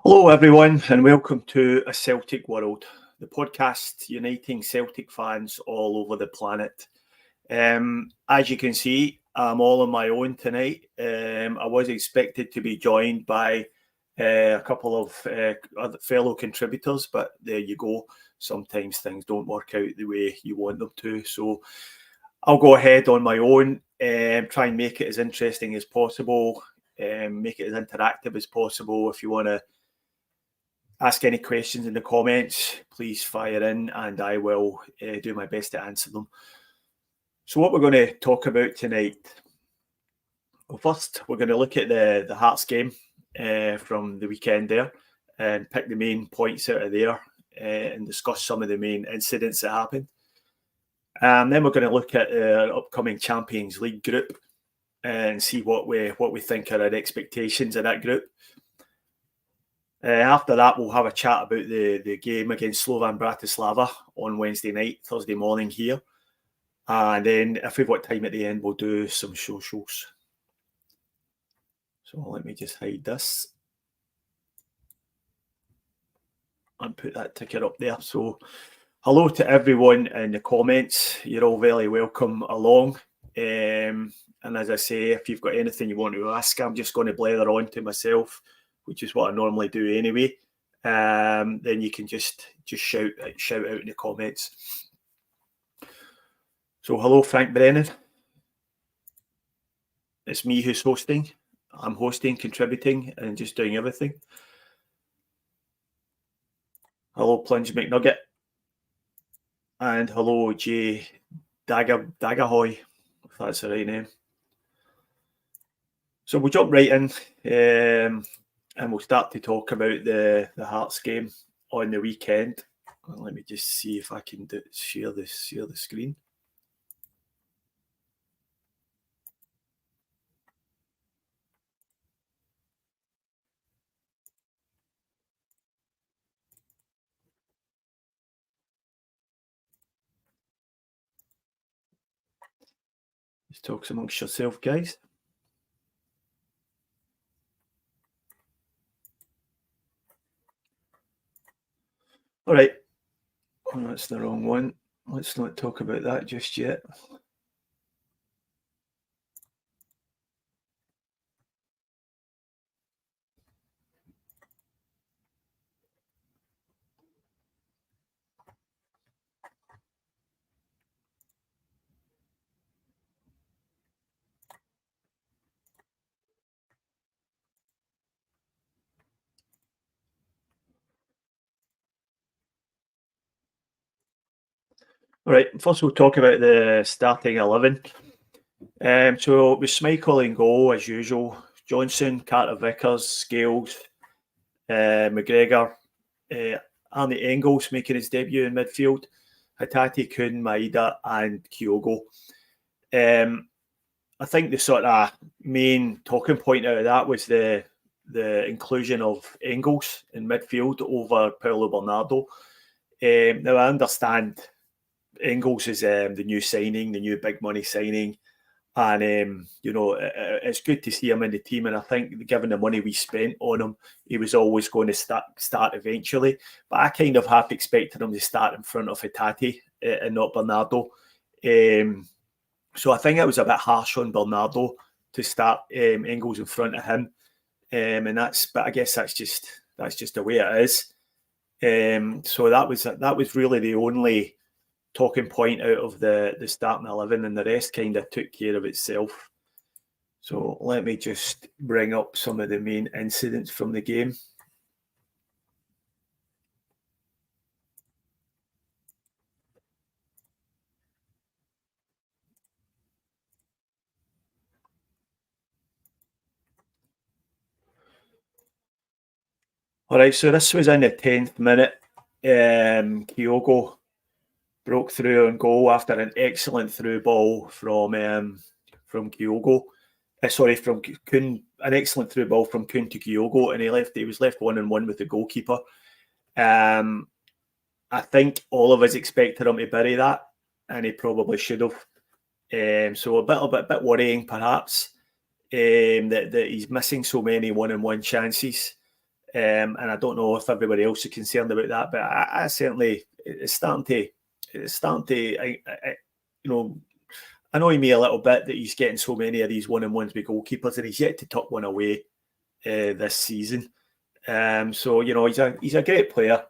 Hello everyone and welcome to A Celtic World, the podcast uniting Celtic fans all over the planet. As you can see, I'm all on my own tonight. I was expected to be joined by a couple of other fellow contributors, but there you go. Sometimes things don't work out the way you want them to. So I'll go ahead on my own, try and make it as interesting as possible, make it as interactive as possible. If you want to ask any questions in the comments, please fire in and I will do my best to answer them. So what we're going to talk about tonight, well, first we're going to look at the Hearts game from the weekend there and pick the main points out of there and discuss some of the main incidents that happened. And then we're going to look at our upcoming Champions League group and see what we think are our expectations of that group. After that, we'll have a chat about the game against Slovan Bratislava on Wednesday night, Thursday morning here. And then if we've got time at the end, we'll do some socials. So let me just hide this and put that ticker up there. So hello to everyone in the comments. You're all very welcome along. And as I say, if you've got anything you want to ask, I'm just going to blather on to myself, which is what I normally do anyway. Then you can just shout out in the comments. So hello, Frank Brennan. It's me who's hosting. I'm hosting, contributing, and just doing everything. Hello, Plunge McNugget. And hello, Jay Dagahoy, if that's the right name. So we'll jump right in. And we'll start to talk about the Hearts game on the weekend. Let me just see if I can share the screen. Just talk amongst yourself, guys. All right. Oh, that's the wrong one. Let's not talk about that just yet. All right. First, we'll talk about the starting 11. So it was Schmeichel in goal as usual. Johnson, Carter-Vickers, Scales, McGregor, Arnie Engels making his debut in midfield, Hatate, Kun, Maeda, and Kyogo. I think the sort of main talking point out of that was the inclusion of Engels in midfield over Paulo Bernardo. Now I understand Engels is the new signing, the new big money signing. And, it's good to see him in the team. And I think given the money we spent on him, he was always going to start eventually. But I kind of half expected him to start in front of Hatate and not Bernardo. So I think it was a bit harsh on Bernardo to start Engels in front of him. But I guess that's just the way it is. So that was really the only talking point out of the starting 11, and the rest kind of took care of itself. So let me just bring up some of the main incidents from the game. All right, so this was in the 10th minute. Kyogo broke through on goal after an excellent through ball from Kyogo. From Kun, an excellent through ball from Kun to Kyogo, and he was left 1-on-1 with the goalkeeper. I think all of us expected him to bury that, and he probably should have. So a bit worrying, perhaps, that he's missing so many 1-on-1 chances. And I don't know if everybody else is concerned about that, but I certainly, it's starting to, annoy me a little bit that he's getting so many of these one-on-ones with goalkeepers, and he's yet to tuck one away this season. So he's a great player,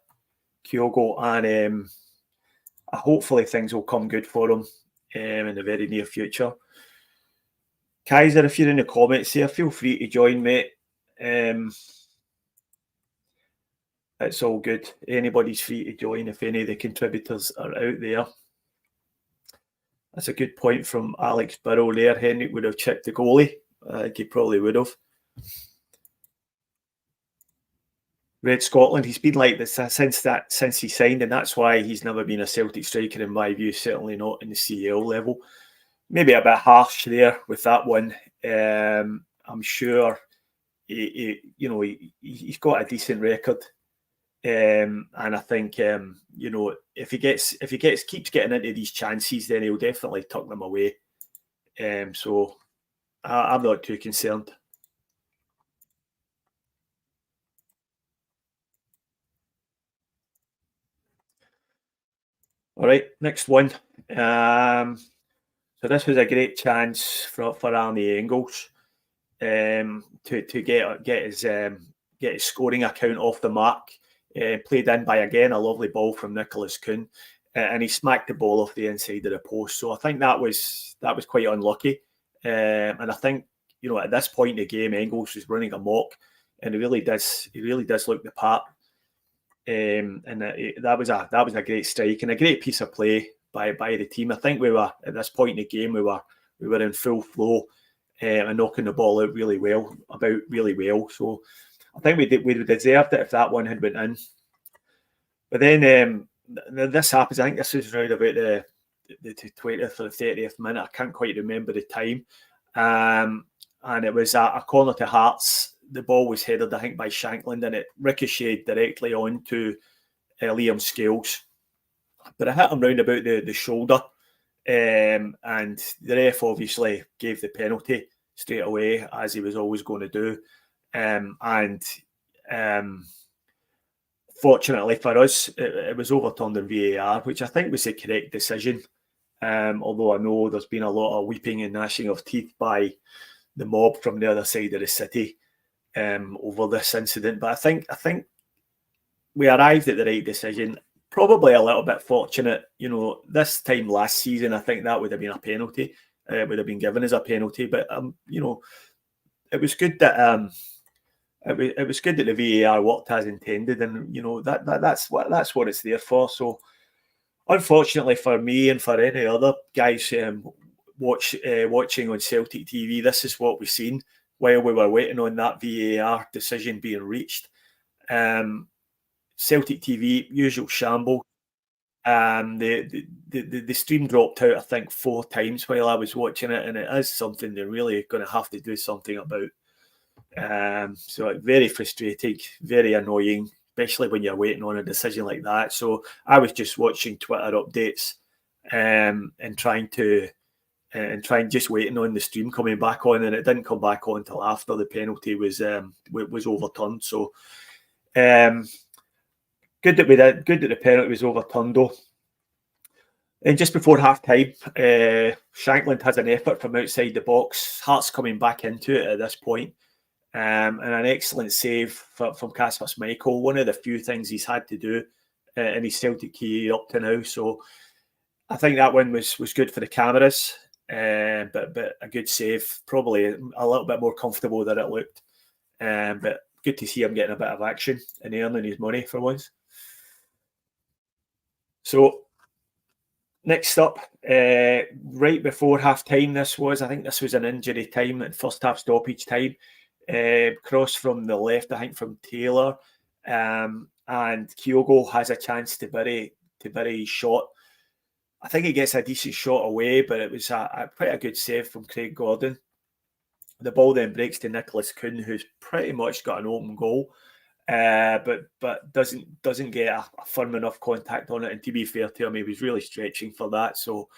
Kyogo, and hopefully things will come good for him in the very near future. Kaiser, if you're in the comments here, feel free to join, mate. It's all good. Anybody's free to join if any of the contributors are out there. That's a good point from Alex Burrow there. Henrik would have checked the goalie. I think he probably would have. Red Scotland, he's been like this since he signed, and that's why he's never been a Celtic striker in my view, certainly not in the CEL level. Maybe a bit harsh there with that one. I'm sure he's got a decent record. And I think if he keeps getting into these chances, then he'll definitely tuck them away. So I'm not too concerned. All right, next one. So this was a great chance for Arnie Engels to get his scoring account off the mark. Played in by, again, a lovely ball from Nicholas Kuhn, and he smacked the ball off the inside of the post. So I think that was quite unlucky. And I think at this point in the game, Engels was running amok, and he really does look the part. And that was a great strike and a great piece of play by the team. I think we were at this point in the game we were in full flow and knocking the ball out really well. So I think we deserved it if that one had went in. But then this happens. I think this is around about the 20th or the 30th minute. I can't quite remember the time. And it was a corner to Hearts. The ball was headed, I think, by Shankland, and it ricocheted directly onto Liam Scales. But it hit him round about the shoulder. And the ref obviously gave the penalty straight away, as he was always going to do. Fortunately for us, it was overturned in VAR, which I think was the correct decision. Although I know there's been a lot of weeping and gnashing of teeth by the mob from the other side of the city over this incident. But I think we arrived at the right decision. Probably a little bit fortunate, this time last season, I think that would have been a penalty. It would have been given as a penalty, but it was good that it was good that the VAR worked as intended, and that's what it's there for. So, unfortunately for me and for any other guys watching on Celtic TV, this is what we've seen while we were waiting on that VAR decision being reached. Celtic TV, usual shamble. The stream dropped out, I think, 4 times while I was watching it, and it is something they're really going to have to do something about. So very frustrating, very annoying, especially when you're waiting on a decision like that. So I was just watching Twitter updates and trying just waiting on the stream coming back on, and it didn't come back on until after the penalty was overturned. So good that the penalty was overturned though. And just before half time, Shankland has an effort from outside the box. Hearts coming back into it at this point. And an excellent save from Kasper Schmeichel. One of the few things he's had to do in his Celtic career up to now. So I think that one was good for the cameras, but a good save. Probably a little bit more comfortable than it looked. But good to see him getting a bit of action and earning his money for once. So next up, right before half time, I think this was an injury time and first half stoppage time. Cross from the left, I think from Taylor, and Kyogo has a chance to bury his shot. I think he gets a decent shot away, but it was quite a good save from Craig Gordon. The ball then breaks to Nicholas Kuhn, who's pretty much got an open goal, but doesn't get a firm enough contact on it. And to be fair to him, he was really stretching for that. So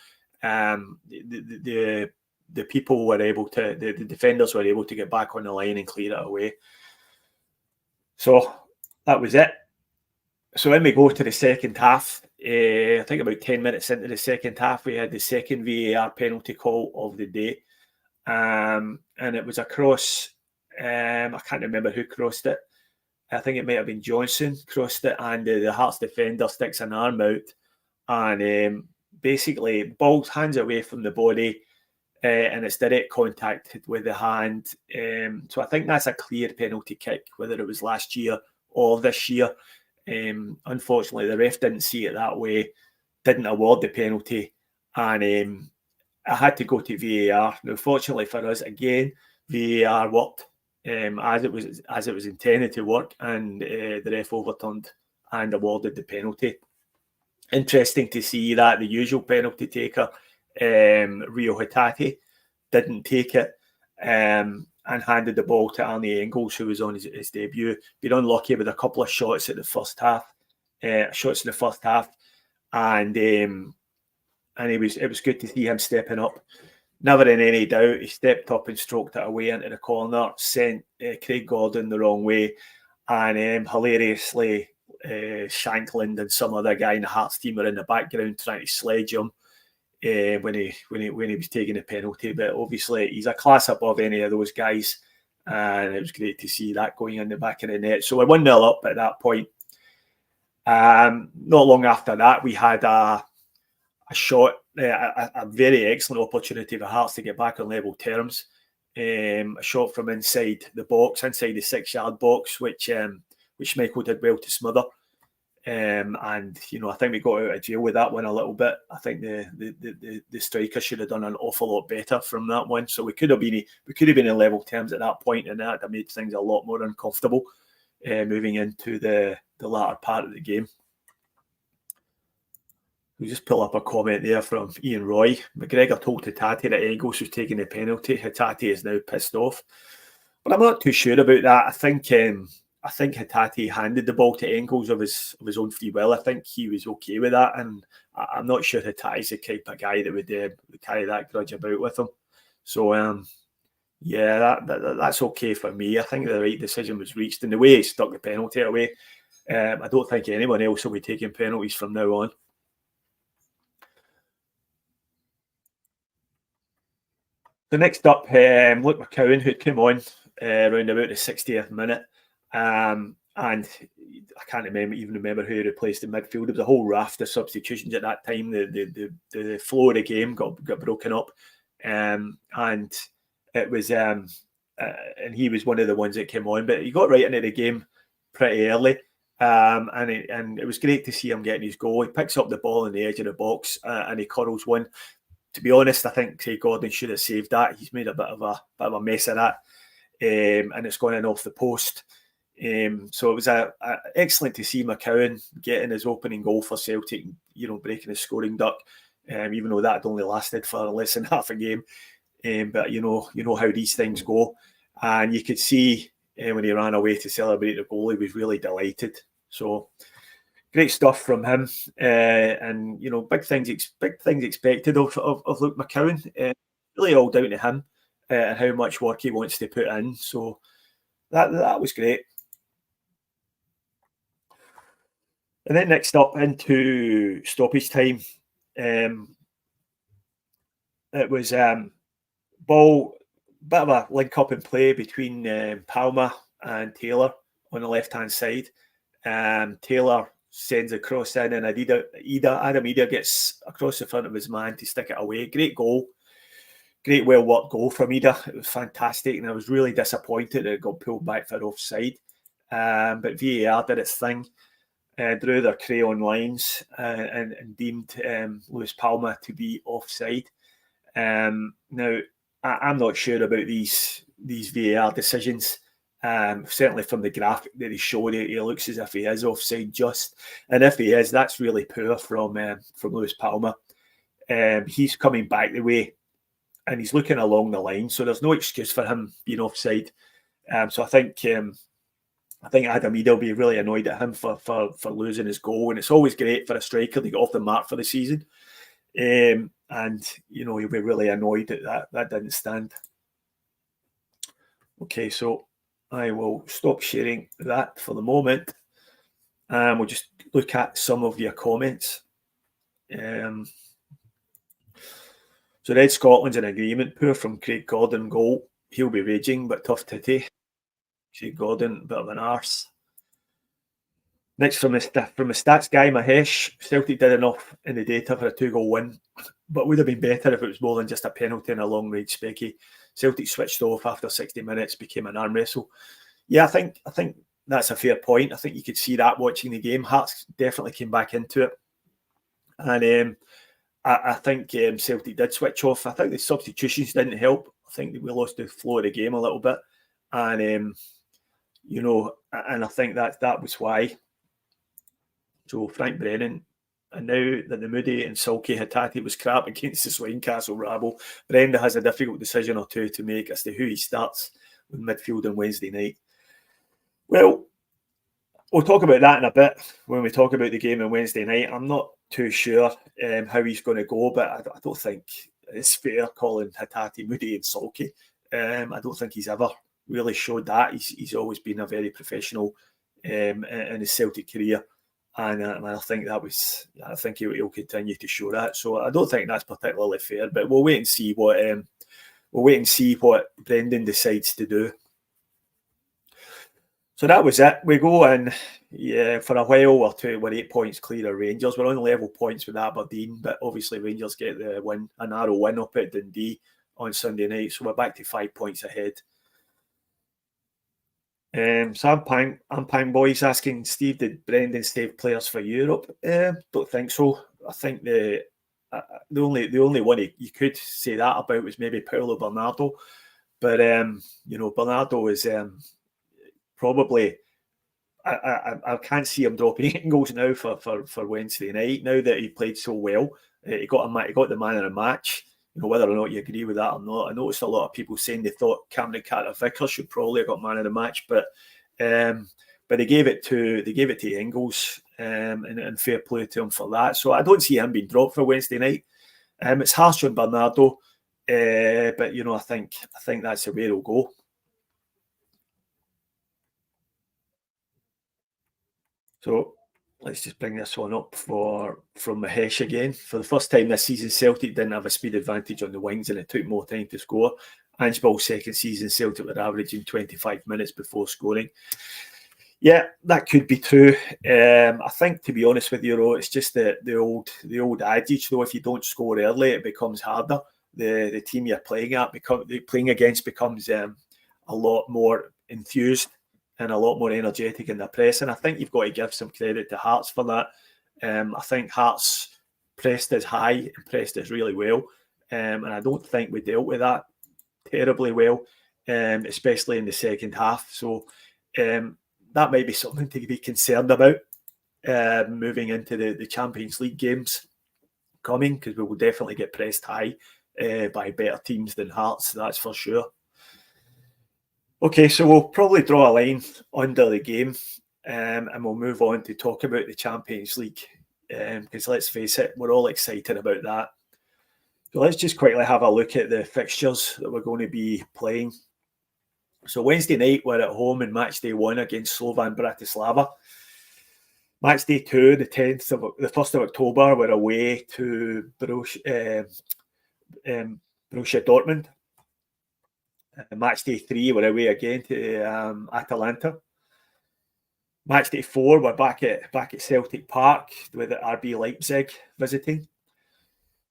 the people were able to, the defenders were able to get back on the line and clear it away. So that was it. So when we go to the second half, I think about 10 minutes into the second half, we had the second VAR penalty call of the day. And it was across, I can't remember who crossed it. I think it might have been Johnson crossed it, and the Hearts defender sticks an arm out, and basically ball hands away from the body, and it's direct contact with the hand. So I think that's a clear penalty kick, whether it was last year or this year. Unfortunately, the ref didn't see it that way, didn't award the penalty, and I had to go to VAR. Now, fortunately for us, again, VAR worked as it was intended to work, and the ref overturned and awarded the penalty. Interesting to see that the usual penalty taker, Rio Hatate, didn't take it and handed the ball to Arnie Engels, who was on his debut. Been unlucky with a couple of shots in the first half, and it was good to see him stepping up. Never in any doubt, he stepped up and stroked it away into the corner, sent Craig Gordon the wrong way, and hilariously, Shankland and some other guy in the Hearts team were in the background trying to sledge him when he was taking a penalty. But obviously, he's a class above any of those guys, and it was great to see that going in the back of the net. So we're 1-0 up at that point. Not long after that, we had a shot, a very excellent opportunity for Hearts to get back on level terms. A shot from inside the box, inside the 6-yard box, which Michael did well to smother. And I think we got out of jail with that one a little bit. I think the striker should have done an awful lot better from that one. So we could have been in level terms at that point, and that made things a lot more uncomfortable moving into the latter part of the game. We'll just pull up a comment there from Ian Roy. McGregor told Hatate that Engels was taking the penalty. Hatate is now pissed off. But I'm not too sure about that. I think Hatate handed the ball to Engels of his own free will. I think he was okay with that. And I'm not sure Hatate's the type of guy that would carry that grudge about with him. So, that's okay for me. I think the right decision was reached. And the way he stuck the penalty away, I don't think anyone else will be taking penalties from now on. The next up, Luke McCowan, who came on around about the 60th minute, and I can't remember who replaced in midfield. There was a whole raft of substitutions at that time. The flow of the game got broken up, and it was and he was one of the ones that came on. But he got right into the game pretty early, and it was great to see him getting his goal. He picks up the ball in the edge of the box and he curls one. To be honest, I think Craig Gordon should have saved that. He's made a bit of a mess of that, and it's gone in off the post. So it was excellent to see McCowan getting his opening goal for Celtic, breaking his scoring duck, even though that had only lasted for less than half a game. But you know how these things go, and you could see when he ran away to celebrate the goal, he was really delighted. So great stuff from him, and big things expected of Luke McCowan. Really all down to him and how much work he wants to put in. So that was great. And then next up into stoppage time, it was ball, bit of a link up in play between Palmer and Taylor on the left hand side. Taylor sends a cross in, and Adam Idah gets across the front of his man to stick it away. Great goal. Great well-worked goal from Idah. It was fantastic, and I was really disappointed that it got pulled back for offside. But VAR did its thing, drew their crayon lines, and deemed Lewis Palmer to be offside. Now, I'm not sure about these VAR decisions. Certainly from the graphic that he showed, he looks as if he is offside just, and if he is, that's really poor from Lewis Palmer. He's coming back the way, and he's looking along the line, so there's no excuse for him being offside. So I think Adam Idah will be really annoyed at him for losing his goal, and it's always great for a striker to get off the mark for the season. And he'll be really annoyed that didn't stand. Okay, so I will stop sharing that for the moment, and we'll just look at some of your comments. So Red Scotland's in agreement. Poor from Craig Gordon goal. He'll be raging, but tough titty. Craig Gordon, bit of an arse. Next from the stats guy, Mahesh, Celtic did enough in the data for a 2-goal win, but would have been better if it was more than just a penalty and a long-range specky. Celtic switched off after 60 minutes, became an arm wrestle. Yeah, I think that's a fair point. I think you could see that watching the game. Hearts definitely came back into it. And I think Celtic did switch off. I think the substitutions didn't help. I think we lost the flow of the game a little bit. And, and I think that was why. So Frank Brennan, and now that the Moody and sulky Hatate was crap against the Swinecastle rabble, Brenda has a difficult decision or two to make as to who he starts with midfield on Wednesday night. Well, we'll talk about that in a bit when we talk about the game on Wednesday night. I'm not too sure how he's going to go, but I don't think it's fair calling Hatate Moody and sulky. I don't think he's ever really showed that. He's always been a very professional in his Celtic career. And I think he'll continue to show that. So I don't think that's particularly fair. But we'll wait and see what Brendan decides to do. So that was it. We go in, for a while we're 8 points clear of Rangers. We're on level points with Aberdeen, but obviously Rangers get the win, a narrow win up at Dundee on Sunday night. So we're back to 5 points ahead. So I'm Pang Boys asking Steve, did Brendan save players for Europe? Don't think so. I think the only one you could say that about was maybe Paulo Bernardo, but Bernardo is probably I can't see him dropping 8 goals now for Wednesday night. Now that he played so well, he got the man of the match. Whether or not you agree with that or not, I noticed a lot of people saying they thought Cameron Carter-Vickers should probably have got man of the match, but they gave it to Engels, and fair play to him for that. So I don't see him being dropped for Wednesday night. It's harsh on Bernardo, but I think that's the way it'll go. So let's just bring this one up from Mahesh again. For the first time this season, Celtic didn't have a speed advantage on the wings and it took more time to score. Angeball's second season, Celtic were averaging 25 minutes before scoring. Yeah, that could be true. I think, to be honest with you, it's just the old adage, though, if you don't score early, it becomes harder. The team you're playing against becomes a lot more enthused and a lot more energetic in their press. And I think you've got to give some credit to Hearts for that. I think Hearts pressed us high and pressed us really well. And I don't think we dealt with that terribly well, especially in the second half. So that might be something to be concerned about moving into the Champions League games coming, because we will definitely get pressed high by better teams than Hearts, that's for sure. Okay, so we'll probably draw a line under the game, and we'll move on to talk about the Champions League, because let's face it, we're all excited about that. So let's just quickly have a look at the fixtures that we're going to be playing. So Wednesday night, we're at home in match day 1 against Slovan Bratislava. Match day 2, the 1st of October, we're away to Borussia Dortmund. Match day 3, we're away again to Atalanta. Match day 4, we're back at Celtic Park with RB Leipzig visiting.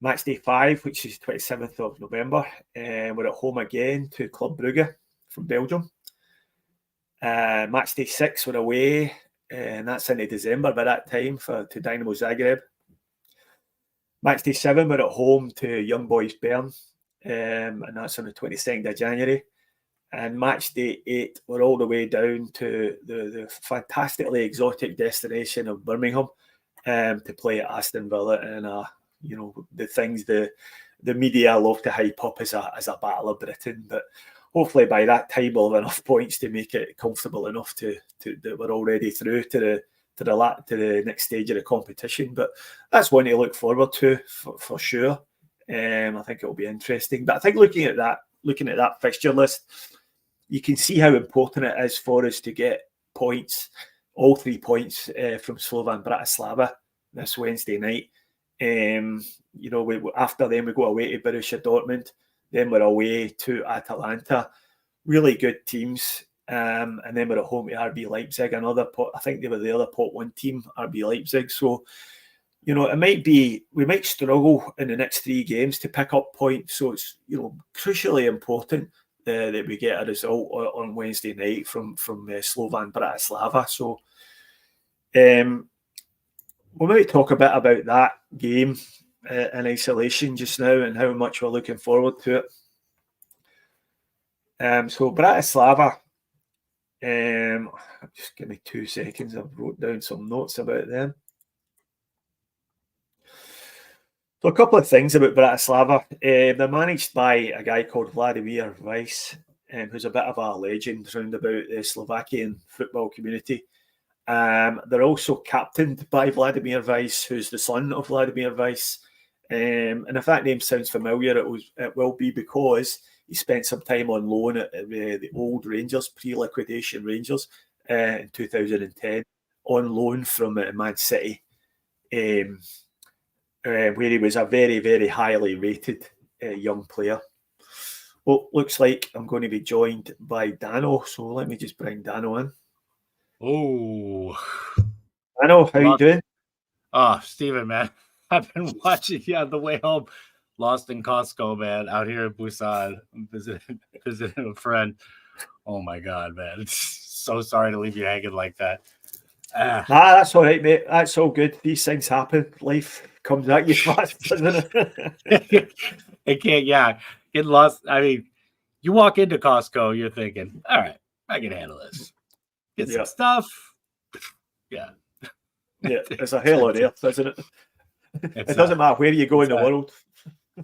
Match day 5, which is 27th of November, we're at home again to Club Brugge from Belgium. Match day 6, we're away, and that's into December by that time to Dynamo Zagreb. Match day 7, we're at home to Young Boys Bern, and that's on the 22nd of January. And match day 8, we're all the way down to the fantastically exotic destination of Birmingham to play at Aston Villa, and the things the media love to hype up as a Battle of Britain. But hopefully by that time we'll have enough points to make it comfortable enough to that we're already through to the next stage of the competition. But that's one to look forward to for sure. I think it'll be interesting. But I think looking at that fixture list, you can see how important it is for us to get points, all 3 points from Slovan Bratislava this Wednesday night. After then we go away to Borussia Dortmund, then we're away to Atalanta. Really good teams. And then we're at home to RB Leipzig, I think they were the other pot 1 team, RB Leipzig. So, we might struggle in the next 3 games to pick up points. So it's, crucially important that we get a result on Wednesday night from Slovan Bratislava. So we'll maybe talk a bit about that game in isolation just now and how much we're looking forward to it. So Bratislava, just give me 2 seconds. I've wrote down some notes about them. So a couple of things about Bratislava. They're managed by a guy called Vladimir Weiss, who's a bit of a legend round about the Slovakian football community. They're also captained by Vladimir Weiss, who's the son of Vladimir Weiss. And if that name sounds familiar, it will be because he spent some time on loan at the old Rangers, pre-liquidation Rangers, in 2010, on loan from Man City, where he was a very, very highly rated young player. Well, looks like I'm going to be joined by Dano, so let me just bring Dano in. Oh, Dano, how you doing? Oh, Stephen, man, I've been watching you on the way home. Lost in Costco, man, out here in Busan. I'm visiting a friend. Oh my God, man. So sorry to leave you hanging like that. That's all right, mate. That's all good. These things happen. Life comes at you fast, doesn't it? It can't, get lost. I mean, you walk into Costco, you're thinking, all right, I can handle this. Get some stuff. Yeah. Yeah, it's a hell on earth, isn't it? It doesn't matter where you go in the world.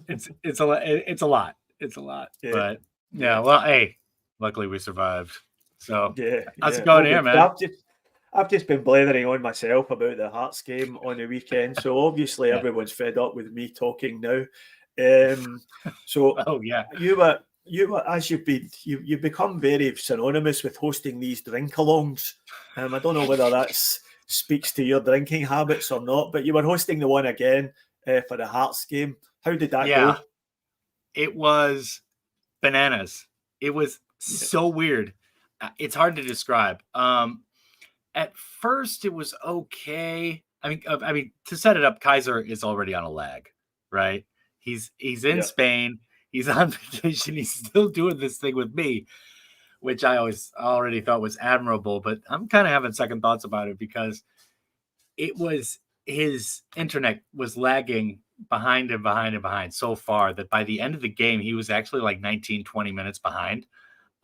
It's a lot. It's a lot. Yeah. But well, hey, luckily we survived. So how's it going here, man? I've just been blathering on myself about the Hearts game on the weekend. So obviously everyone's fed up with me talking now. So you were as you've become very synonymous with hosting these drink-alongs. I don't know whether that speaks to your drinking habits or not, but you were hosting the one again for the Hearts game. How did that go? It was bananas. It was so weird. It's hard to describe. At first, it was okay. I mean, to set it up, Kaiser is already on a lag, right? He's in Spain. He's on vacation. He's still doing this thing with me, which I already thought was admirable. But I'm kind of having second thoughts about it because his internet was lagging behind so far that by the end of the game, he was actually like 19, 20 minutes behind.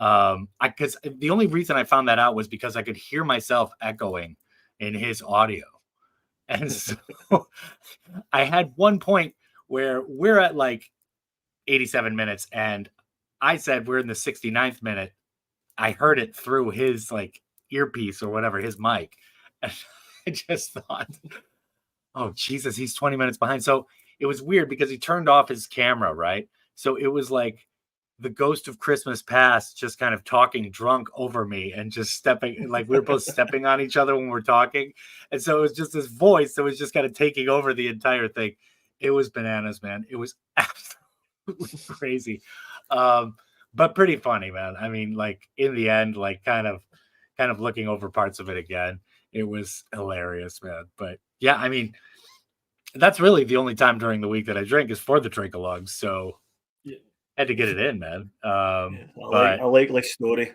Because the only reason I found that out was because I could hear myself echoing in his audio. And so I had one point where we're at like 87 minutes and I said we're in the 69th minute. I heard it through his like earpiece or whatever, his mic. And I just thought, oh, Jesus, he's 20 minutes behind. So it was weird because he turned off his camera, right? So it was like the ghost of Christmas past just kind of talking drunk over me and just stepping, like we were both stepping on each other when we're talking. And so it was just this voice that was just kind of taking over the entire thing. It was bananas, man. It was absolutely crazy. But pretty funny, man. I mean, like in the end, like kind of looking over parts of it again. It was hilarious, man. But yeah, I mean, that's really the only time during the week that I drink is for the drink-alongs. So had to get it in, man. I like this story.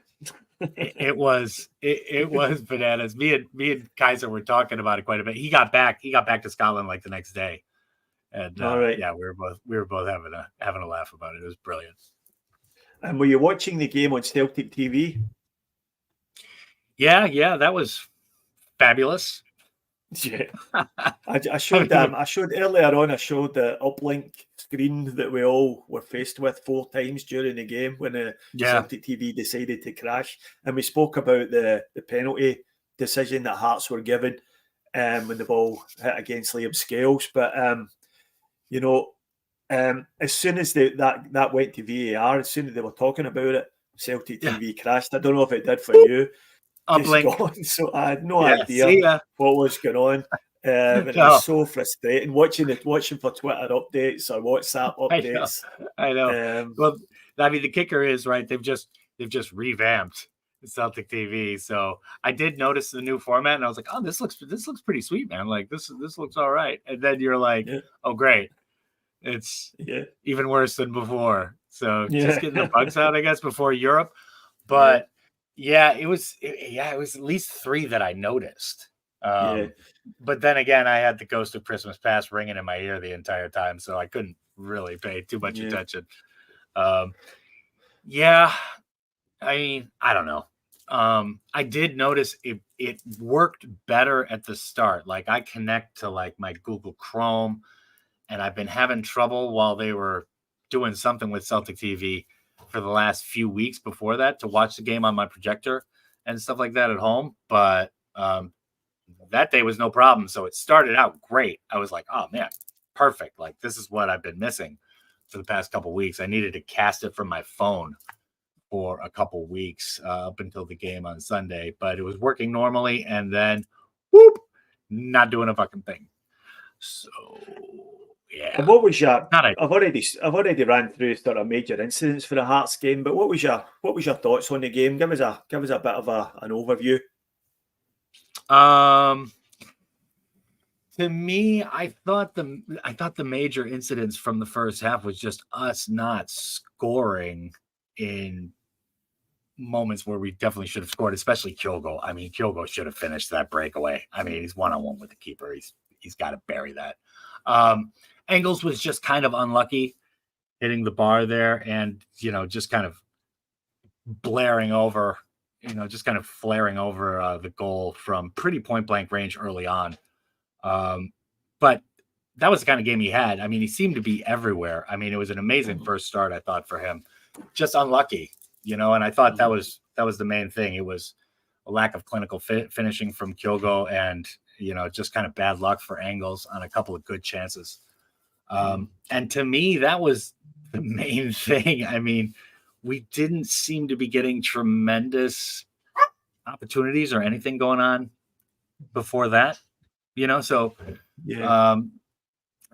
it was bananas. Me and Kaiser were talking about it quite a bit. He got back to Scotland like the next day, and we were both having a laugh about it. It was brilliant. And were you watching the game on Celtic TV? Yeah, that was fabulous. Yeah, I showed earlier on. I showed the uplink screen that we all were faced with 4 times during the game when the Celtic TV decided to crash, and we spoke about the penalty decision that Hearts were given when the ball hit against Liam Scales. But as soon as that went to VAR, as soon as they were talking about it, Celtic TV crashed. I don't know if it did for you. Just gone. So I had no idea what was going on. It was so frustrating watching for Twitter updates or WhatsApp updates. I know. Well, I mean, the kicker is right. They've just revamped Celtic TV. So I did notice the new format, and I was like, oh, this looks pretty sweet, man. Like this looks all right. And then you're like, oh, great. It's even worse than before. So just getting the bugs out, I guess, before Europe. But it was at least 3 that I noticed. But then again, I had the Ghost of Christmas Past ringing in my ear the entire time, so I couldn't really pay too much attention. I mean, I don't know. I did notice it worked better at the start. Like I connect to like my Google Chrome, and I've been having trouble while they were doing something with Celtic TV for the last few weeks before that to watch the game on my projector and stuff like that at home. But that day was no problem. So it started out great. I was like, oh man, perfect. Like this is what I've been missing for the past couple of weeks. I needed to cast it from my phone for a couple of weeks up until the game on Sunday, but it was working normally. And then whoop, not doing a fucking thing. So yeah. And what was your? I've already ran through sort of major incidents for the Hearts game, but what was your thoughts on the game? Give us a bit of an overview. To me, I thought the major incidents from the first half was just us not scoring in moments where we definitely should have scored, especially Kyogo. I mean, Kyogo should have finished that breakaway. I mean, he's one-on-one with the keeper. He's got to bury that. Engels was just kind of unlucky hitting the bar there and, just kind of blaring over, just kind of flaring over the goal from pretty point-blank range early on. But that was the kind of game he had. I mean, he seemed to be everywhere. I mean, it was an amazing first start, I thought, for him. Just unlucky, and I thought that was the main thing. It was a lack of clinical finishing from Kyogo and, just kind of bad luck for Engels on a couple of good chances. And to me, that was the main thing. I mean, we didn't seem to be getting tremendous opportunities or anything going on before that, so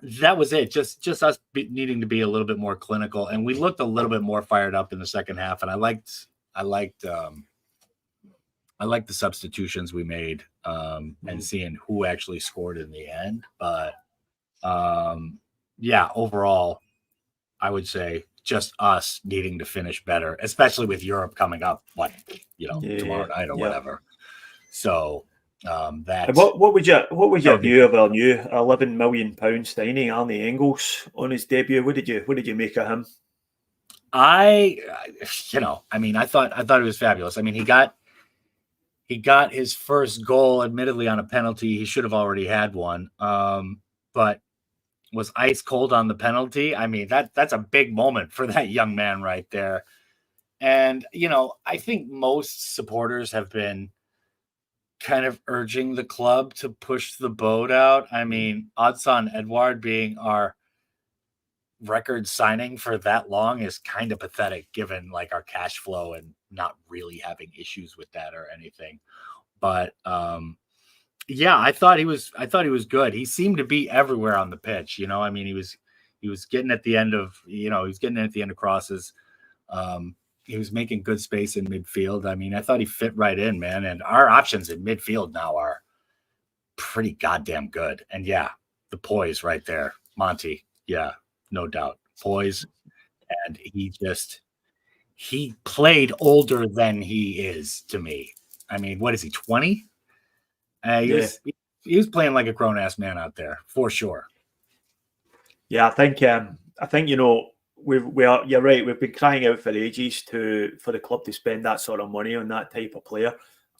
that was it. Just us needing to be a little bit more clinical, and we looked a little bit more fired up in the second half. And I liked the substitutions we made, and seeing who actually scored in the end. But overall, I would say just us needing to finish better, especially with Europe coming up, tomorrow night or whatever. So that. What was your view of our new £11 million signing, Arne Engels, on his debut? What did you make of him? I thought it was fabulous. I mean, he got his first goal, admittedly on a penalty. He should have already had one, but was ice cold on the penalty. I mean, that's a big moment for that young man right there. And, I think most supporters have been kind of urging the club to push the boat out. I mean, Odsonne Edouard being our record signing for that long is kind of pathetic given like our cash flow and not really having issues with that or anything. But I thought he was good. He seemed to be everywhere on the pitch. I mean, he was getting at the end of, crosses. He was making good space in midfield. I mean, I thought he fit right in, man. And our options in midfield now are pretty goddamn good. And the poise right there, Monty. Yeah, no doubt. Poise. And he played older than he is to me. I mean, what is he, 20? He was playing like a grown ass man out there for sure. Yeah, I think you're right. We've been crying out for ages for the club to spend that sort of money on that type of player,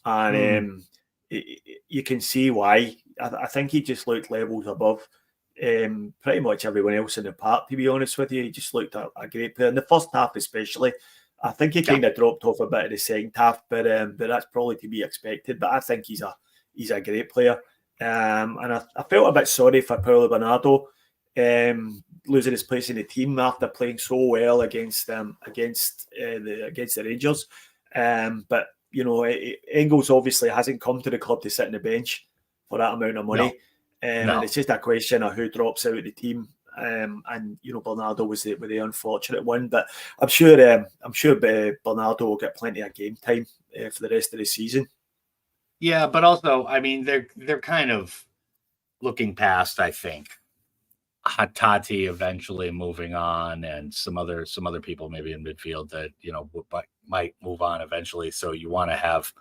and you can see why. I think he just looked levels above pretty much everyone else in the park. To be honest with you, he just looked a great player in the first half, especially. I think he kind of dropped off a bit in the second half, but that's probably to be expected. But I think he's a great player, and I felt a bit sorry for Paulo Bernardo. losing his place in the team after playing so well against the Rangers. But Engels obviously hasn't come to the club to sit on the bench for that amount of money. No. And it's just a question of who drops out of the team. And Bernardo was the unfortunate one, but I'm sure Bernardo will get plenty of game time for the rest of the season. Yeah, but also, I mean, they're kind of looking past, I think, Hatate eventually moving on, and some other people maybe in midfield that might move on eventually. So you want to have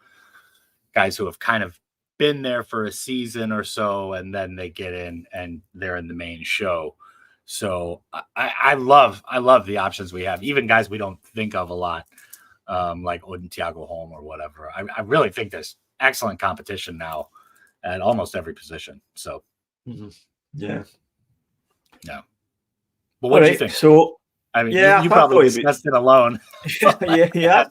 guys who have kind of been there for a season or so, and then they get in and they're in the main show. So I love the options we have, even guys we don't think of a lot, like Odin Thiago Holm or whatever. I really think there's excellent competition now at almost every position. So yeah. But what do you think? So I mean, you probably discussed it alone. yeah.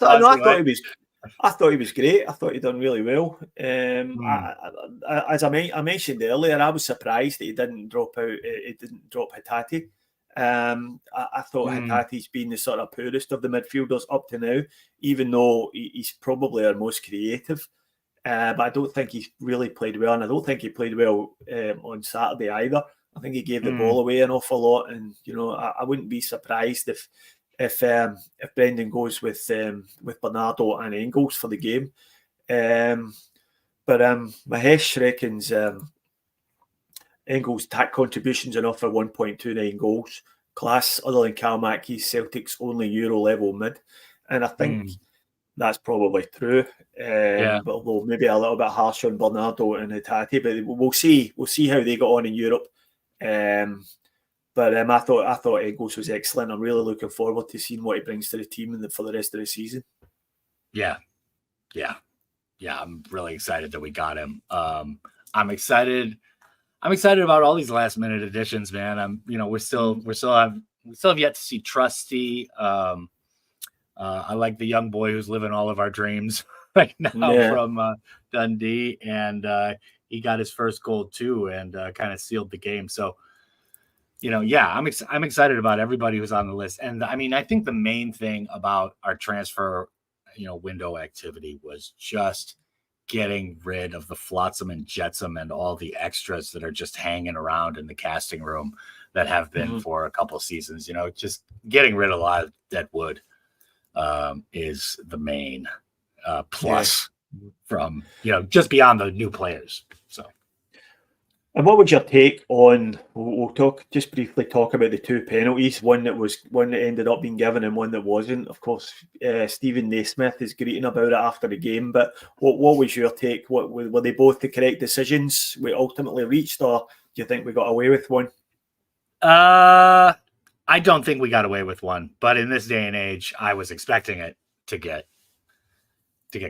I thought he was great. I thought he done really well. As I mentioned earlier, I was surprised that he didn't drop out. He didn't drop Hatate. I thought Hatate's been the sort of poorest of the midfielders up to now, even though he's probably our most creative. But I don't think he's really played well, and I don't think he played well on Saturday either. I think he gave the ball away an awful lot, and I wouldn't be surprised if Brendan goes with Bernardo and Engels for the game. But Mahesh reckons Engels' contributions enough for 1.29 goals. Class other than Kalmaki's Celtic's only Euro level mid, and I think that's probably true. But although maybe a little bit harsh on Bernardo and Hatate, but we'll see how they got on in Europe. But I thought Engels was excellent. I'm really looking forward to seeing what he brings to the team for the rest of the season. Yeah. I'm really excited that we got him. I'm excited about all these last minute additions, man. We still have yet to see Trusty. I like the young boy who's living all of our dreams right now from Dundee, and he got his first goal too, and kind of sealed the game. So, I'm excited about everybody who's on the list. And I mean, I think the main thing about our transfer, window activity was just getting rid of the flotsam and jetsam and all the extras that are just hanging around in the casting room that have been for a couple of seasons. Just getting rid of a lot of dead wood is the main plus from, just beyond the new players. So. And what would your take on? We'll just briefly talk about the two penalties. One that ended up being given, and one that wasn't. Of course, Stephen Naismith is greeting about it after the game. But what was your take? Were they both the correct decisions we ultimately reached, or do you think we got away with one? I don't think we got away with one. But in this day and age, I was expecting it to get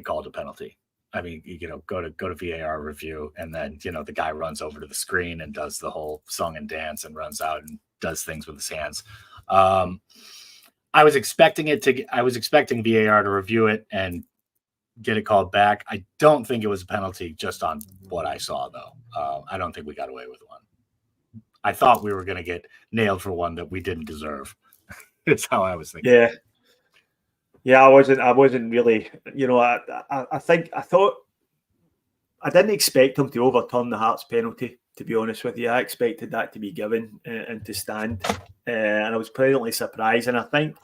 called a penalty. I mean, go to VAR review, and then, the guy runs over to the screen and does the whole song and dance and runs out and does things with his hands. I was expecting VAR to review it and get it called back. I don't think it was a penalty just on what I saw, though. I don't think we got away with one. I thought we were going to get nailed for one that we didn't deserve. That's how I was thinking. Yeah, I wasn't really, I thought I didn't expect him to overturn the Hearts penalty, to be honest with you. I expected that to be given and to stand, and I was pleasantly surprised. And I think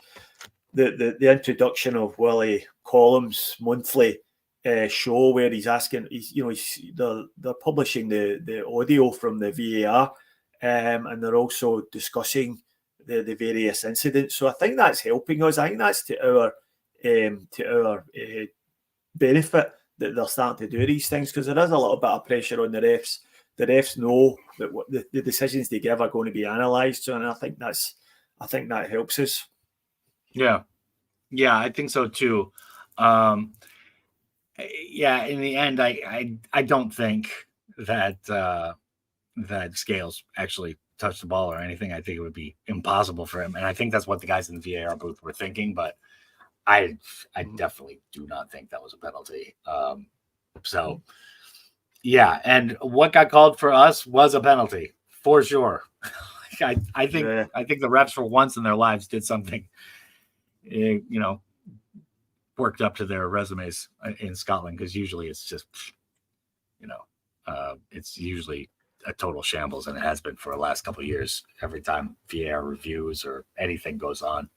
the introduction of Willie Collum's monthly show where he's asking, they're publishing the audio from the VAR, and they're also discussing the various incidents. So I think that's helping us. I think that's to our benefit that they're starting to do these things, because there is a little bit of pressure on the refs. The refs know that the decisions they give are going to be analysed, and I think that helps us. Yeah, I think so too. In the end, I don't think that Scales actually touched the ball or anything. I think it would be impossible for him, and I think that's what the guys in the VAR booth were thinking. But I definitely do not think that was a penalty. And what got called for us was a penalty for sure. I think the refs for once in their lives did something, worked up to their resumes in Scotland, because usually it's just, it's usually a total shambles, and it has been for the last couple of years. Every time VAR reviews or anything goes on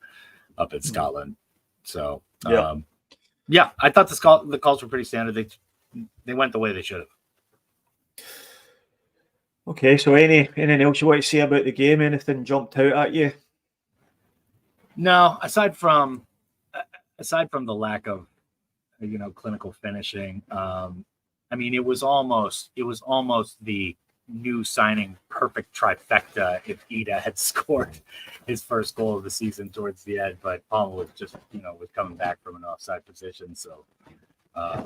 up in Scotland, so I thought the calls were pretty standard. They went the way they should have. Okay, so anything else you want to say about the game? Anything jumped out at you? No, aside from the lack of clinical finishing. It was almost the new signing perfect trifecta if Ida had scored his first goal of the season towards the end, but Palmer was just was coming back from an offside position, so I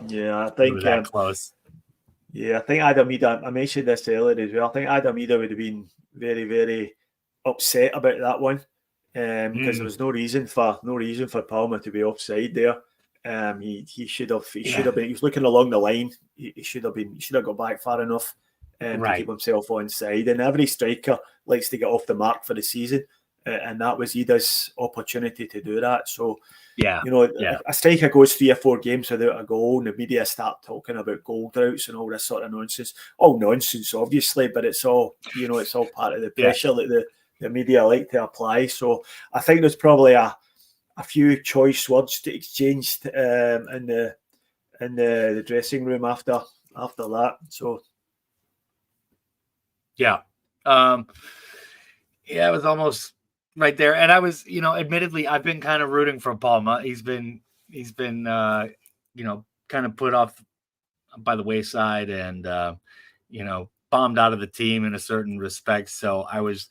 think that close. Yeah, I think Adam Ida, I mentioned this earlier as well, I think Adam Ida would have been very, very upset about that one, because there was no reason for Palmer to be offside there. He should have been. He was looking along the line. He should have got back far enough to keep himself onside. And every striker likes to get off the mark for the season, and that was Ida's opportunity to do that. So a striker goes 3 or 4 games without a goal, and the media start talking about goal droughts and all this sort of nonsense. All nonsense, obviously, but it's all it's all part of the pressure that the media like to apply. So I think there's probably a few choice words to exchanged in the dressing room after that. So it was almost right there. And I was, admittedly, I've been kind of rooting for Palma. He's been kind of put off by the wayside and bombed out of the team in a certain respect. So I was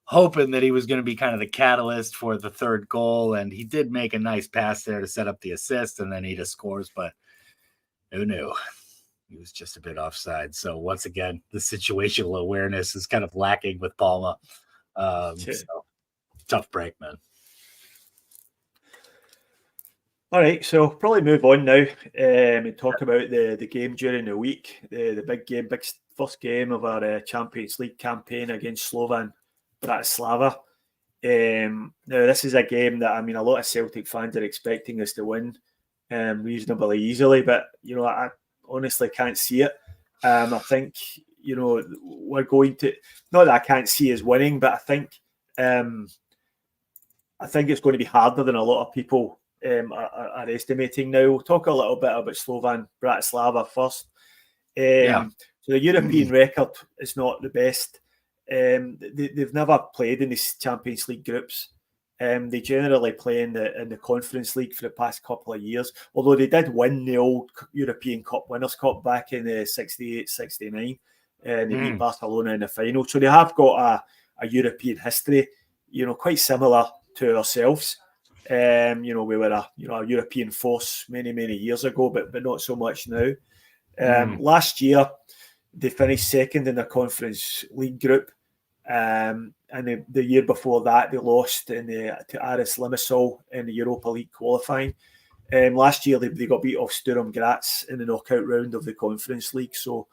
hoping that he was going to be kind of the catalyst for the third goal, and he did make a nice pass there to set up the assist, and then he just scores. But who knew? He was just a bit offside. So once again, the situational awareness is kind of lacking with Palma. So tough break, man. All right, so probably move on now and talk about the game during the week, the big game, first game of our Champions League campaign against Slovan Bratislava. Now, this is a game that a lot of Celtic fans are expecting us to win reasonably easily, but I honestly can't see it. I think we're going to, not that I can't see us winning, but I think it's going to be harder than a lot of people are estimating. Now, we'll talk a little bit about Slovan Bratislava first. So the European record is not the best. They've never played in the Champions League groups. They generally play in the Conference League for the past couple of years, although they did win the old European Cup Winners' Cup back in 68-69, and they beat Barcelona in the final. So they have got a European history, quite similar to ourselves. We were a European force many, many years ago, but not so much now. Last year, they finished second in the Conference League group. And the year before that, they lost to Aris Limassol in the Europa League qualifying. Last year, they got beat off Sturm Graz in the knockout round of the Conference League. So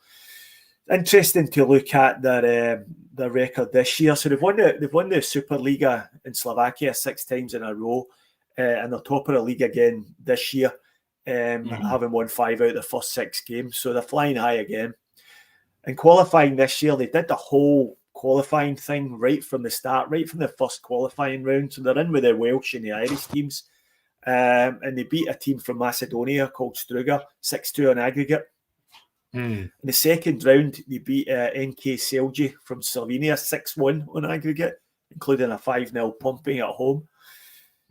interesting to look at their record this year. So they've won the Superliga in Slovakia 6 times in a row, and they're top of the league again this year, having won 5 out of the first 6 games. So they're flying high again. In qualifying this year, they did the whole qualifying thing right from the start, right from the first qualifying round. So they're in with the Welsh and the Irish teams, and they beat a team from Macedonia called Struga 6-2 on aggregate. In the second round, they beat NK Celje from Slovenia 6-1 on aggregate, including a 5-0 pumping at home.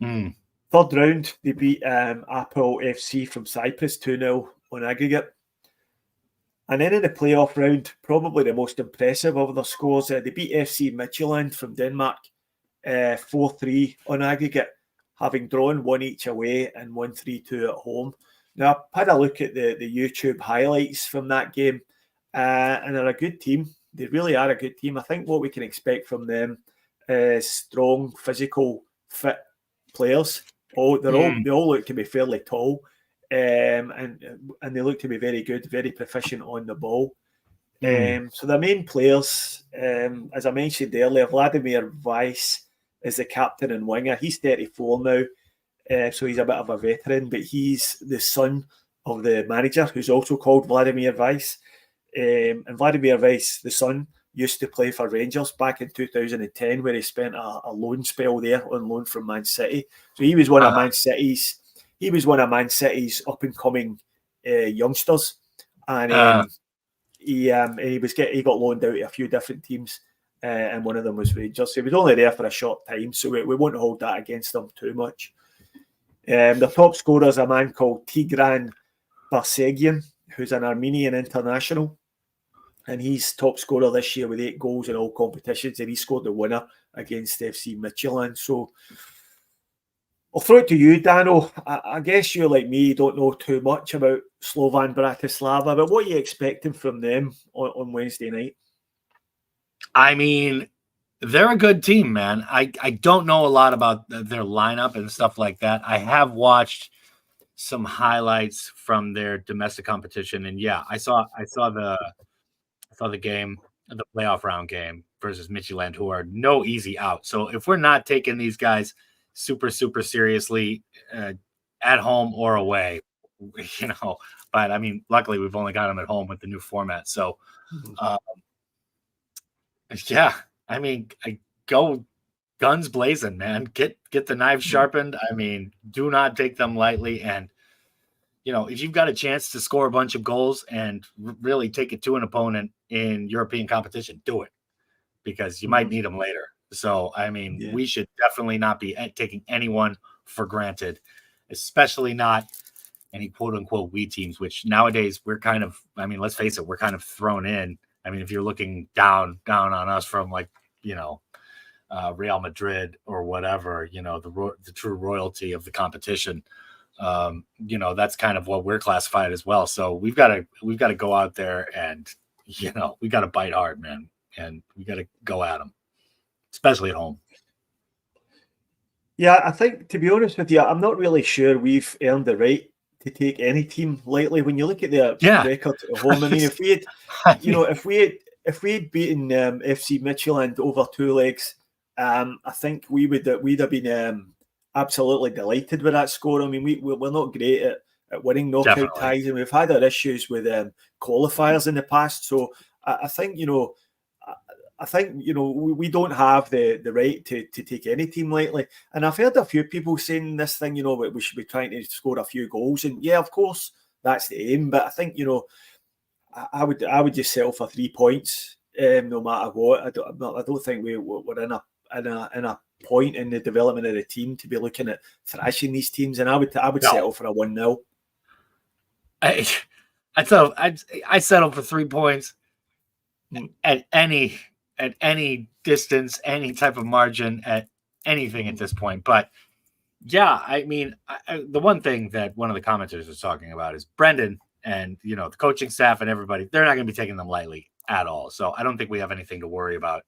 Third round, they beat Apple FC from Cyprus 2-0 on aggregate. And then in the playoff round, probably the most impressive of their scores, they beat FC Midtjylland from Denmark 4-3 on aggregate, having drawn 1 each away and won 3-2 at home. Now, I've had a look at the YouTube highlights from that game, and they're a good team. They really are a good team. I think what we can expect from them is strong, physical, fit players. They all look to be fairly tall. And they look to be very good, very proficient on the ball. So the main players, as I mentioned earlier, Vladimir Weiss is the captain and winger. He's 34 now, so he's a bit of a veteran, but he's the son of the manager, who's also called Vladimir Weiss. And Vladimir Weiss, the son, used to play for Rangers back in 2010, where he spent a loan spell there on loan from Man City. So he was one of Man City's. He was one of Man City's up and coming youngsters, and he got loaned out to a few different teams, and one of them was Rangers. So he was only there for a short time, so we won't hold that against him too much. The top scorer is a man called Tigran Barsegian, who's an Armenian international, and he's top scorer this year with 8 goals in all competitions, and he scored the winner against FC Midtjylland. So I'll throw it to you, Dano. I guess you, like me, don't know too much about Slovan Bratislava, but what are you expecting from them on Wednesday night? I mean, they're a good team, man. I don't know a lot about their lineup and stuff like that. I have watched some highlights from their domestic competition, and yeah, I saw the game, the playoff round game versus Midtjylland, who are no easy out. So if we're not taking these guys super seriously at home or away, but I mean, luckily we've only got them at home with the new format. So yeah, I mean, I go guns blazing, man. Get the knives sharpened. I mean, do not take them lightly. And, if you've got a chance to score a bunch of goals and really take it to an opponent in European competition, do it, because you might need them later. So, I mean, we should definitely not be taking anyone for granted, especially not any quote unquote we teams, which nowadays we're kind of, I mean, let's face it, we're kind of thrown in. I mean, if you're looking down on us from Real Madrid or whatever, the true royalty of the competition, that's kind of what we're classified as well. So we've got to go out there and, we got to bite hard, man. And we got to go at them, especially at home. Yeah, I think, to be honest with you, I'm not really sure we've earned the right to take any team lightly. When you look at their record at home, I mean, if we had beaten FC Midtjylland over 2 legs, I think we'd have been absolutely delighted with that score. I mean, we're not great at winning knockout ties, and we've had our issues with qualifiers in the past. So I think we don't have the right to take any team lightly. And I've heard a few people saying this thing, we should be trying to score a few goals. And yeah, of course, that's the aim. But I think, I would just settle for 3 points, no matter what. I don't think we're in a point in the development of the team to be looking at thrashing these teams. And I would settle for a 1-0. I settle for 3 points at any distance, any type of margin, at anything at this point. But yeah, I mean, the one thing that one of the commenters was talking about is Brendan and, the coaching staff and everybody, they're not going to be taking them lightly at all. So I don't think we have anything to worry about,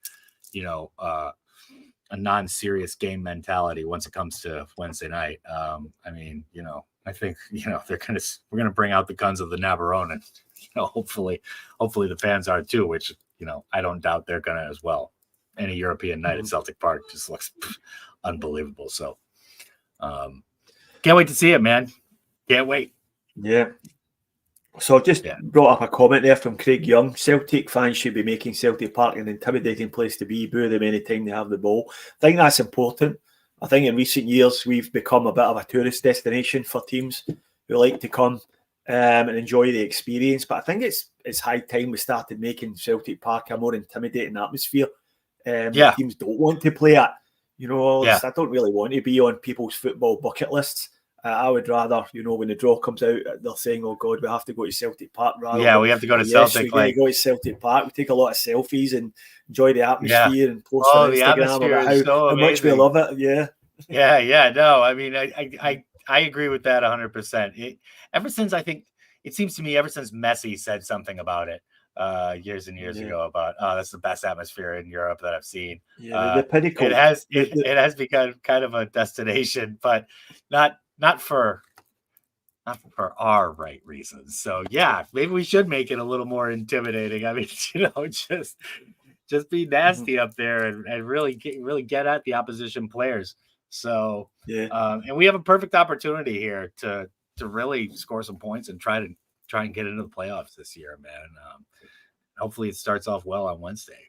a non-serious game mentality once it comes to Wednesday night. I mean, I think, we're going to bring out the guns of the Navarone, and, hopefully the fans are too, which, I don't doubt they're going to as well. Any European night at Celtic Park just looks unbelievable. So can't wait to see it, man. Can't wait. Yeah. So I just brought up a comment there from Craig Young. Celtic fans should be making Celtic Park an intimidating place to be. Boo them anytime they have the ball. I think that's important. I think in recent years we've become a bit of a tourist destination for teams who like to come and enjoy the experience. But I think it's high time we started making Celtic Park a more intimidating atmosphere. Teams don't want to play at. I don't really want to be on people's football bucket lists. I would rather, when the draw comes out, they're saying, "Oh God, we have to go to Celtic Park." Rather we have to go to Celtic. We go to Celtic Park. We take a lot of selfies and enjoy the atmosphere and post on Instagram about how much we love it. No, I mean, I agree with that 100%. Ever since Messi said something about it years and years ago about, that's the best atmosphere in Europe that I've seen. The pinnacle. It has become kind of a destination, but not for not for our right reasons. So yeah, maybe we should make it a little more intimidating. I mean, just be nasty up there and really get at the opposition players. So yeah, and we have a perfect opportunity here to really score some points and try and get into the playoffs this year, man. Hopefully it starts off well on Wednesday.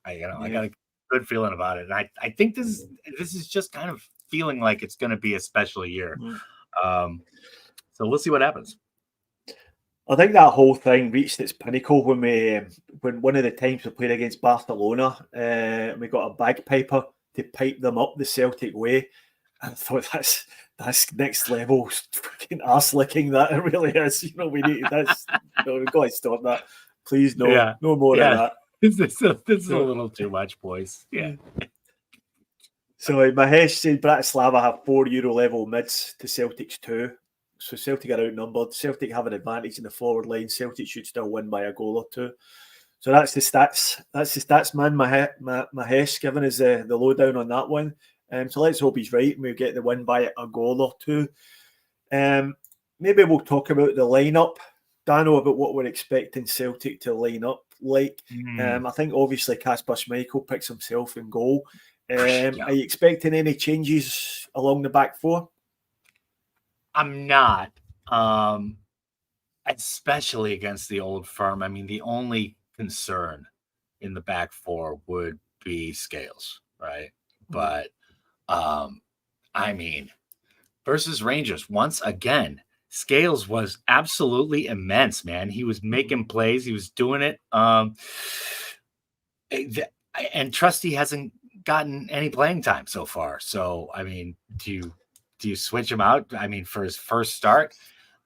I got a good feeling about it. And I think this is just kind of feeling like it's going to be a special year. So we'll see what happens. I think that whole thing reached its pinnacle when one of the times we played against Barcelona, we got a bagpiper to pipe them up the Celtic way. I thought that's next level fucking arse licking. That it really is. We need that's. We've got to stop that. Please, no more of that. This is a little too much, boys. Yeah. So Mahesh said Bratislava have 4 Euro level mids to Celtic's 2. So Celtic are outnumbered. Celtic have an advantage in the forward line. Celtic should still win by a goal or 2. So that's the stats. That's the stats man. Mahesh giving us the lowdown on that one. So let's hope he's right and we get the win by a goal or 2. Maybe we'll talk about the lineup, Dano, about what we're expecting Celtic to line up like. I think obviously Kasper Schmeichel picks himself in goal. Are you expecting any changes along the back four? I'm not, especially against the old firm. I mean, the only concern in the back four would be Scales, right? But I mean, versus Rangers, once again, Scales was absolutely immense, man. He was making plays. He was doing it. And Trusty hasn't gotten any playing time so far. So, I mean, do you switch him out? I mean, for his first start,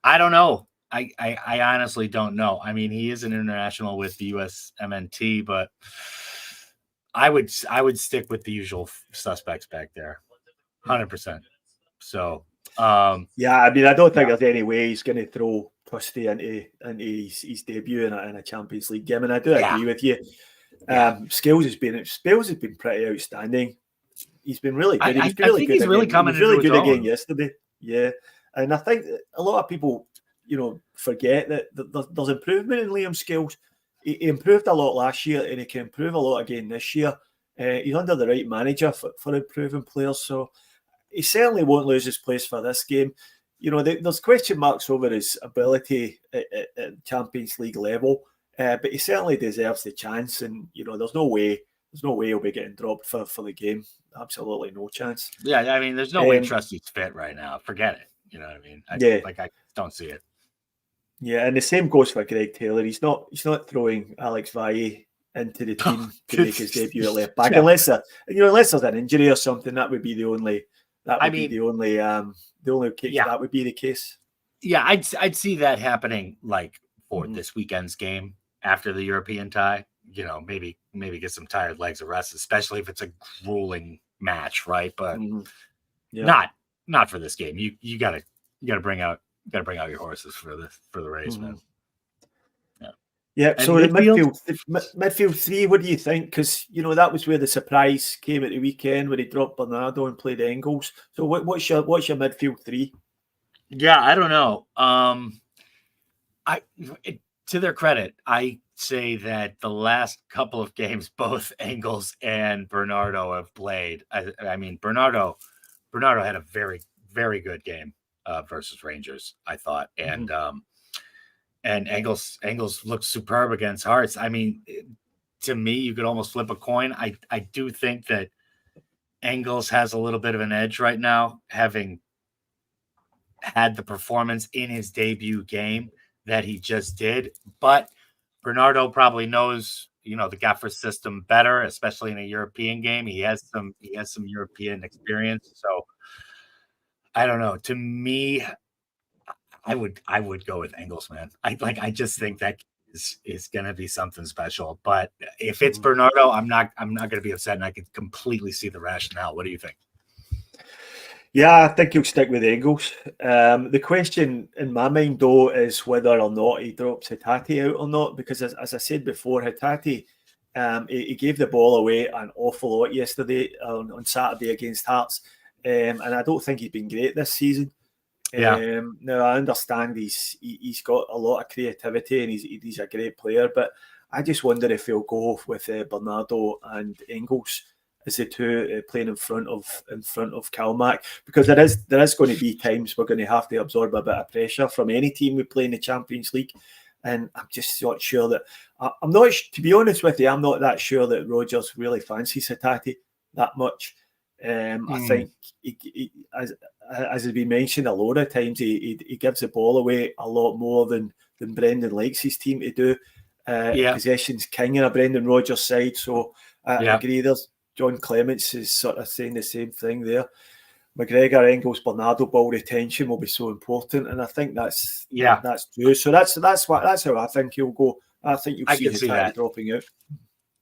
I don't know. I honestly don't know. I mean, he is an international with the USMNT, but I would stick with the usual suspects back there, 100%. So, yeah, I mean, I don't think there's any way he's going to throw Trusty into his debut in a Champions League game, and I do agree with you. Scales has been pretty outstanding. He's been really good. He's really good again yesterday. Yeah, and I think a lot of people, forget that there's improvement in Liam Scales. He improved a lot last year, and he can improve a lot again this year. He's under the right manager for improving players, so he certainly won't lose his place for this game. There's question marks over his ability at Champions League level, but he certainly deserves the chance. And there's no way he'll be getting dropped for the game. Absolutely no chance. Yeah, I mean, there's no way Trusty's fit right now. Forget it. You know what I mean? I don't see it. Yeah, and the same goes for Greg Taylor. He's not throwing Alex Valle into the team to make his debut at left back, unless there's an injury or something. That would be the only. That would be the only case. Yeah. That would be the case. Yeah, I'd see that happening like for this weekend's game after the European tie. Maybe get some tired legs of rest, especially if it's a grueling match, right? But not for this game. You gotta bring out your horses for the race, man. Yeah. So the midfield three, what do you think? Because that was where the surprise came at the weekend when he dropped Bernardo and played Engels. So what's your midfield three? Yeah, I don't know. To their credit, I say that the last couple of games, both Engels and Bernardo have played. I mean, Bernardo had a very, very good game versus Rangers, I thought, and Engels looked superb against Hearts. I mean, to me, you could almost flip a coin. I do think that Engels has a little bit of an edge right now, having had the performance in his debut game that he just did. But Bernardo probably knows, the Gaffer system better, especially in a European game. He has some European experience. So I don't know. To me, I would go with Engels, man. I just think that is going to be something special. But if it's Bernardo, I'm not going to be upset, and I can completely see the rationale. What do you think? Yeah, I think he'll stick with Engels. The question in my mind, though, is whether or not he drops Hatate out or not. Because as I said before, Hatate, he gave the ball away an awful lot yesterday on Saturday against Hearts, and I don't think he's been great this season. Yeah. Now I understand he's got a lot of creativity and he's a great player, but I just wonder if he'll go with Bernardo and Engels as the two playing in front of Kalmack, because there is going to be times we're going to have to absorb a bit of pressure from any team we play in the Champions League, and I'm just not sure that I'm not, to be honest with you, I'm not that sure that Rodgers really fancies Hatate that much. I think as has been mentioned a lot of times, he gives the ball away a lot more than Brendan likes his team to do. Possession's king in a Brendan Rodgers side, so I agree. There's John Clements is sort of saying the same thing there. McGregor, Engels, Bernardo, ball retention will be so important, and I think that's true. So that's how I think he'll go. I think you'll see Hatate dropping out.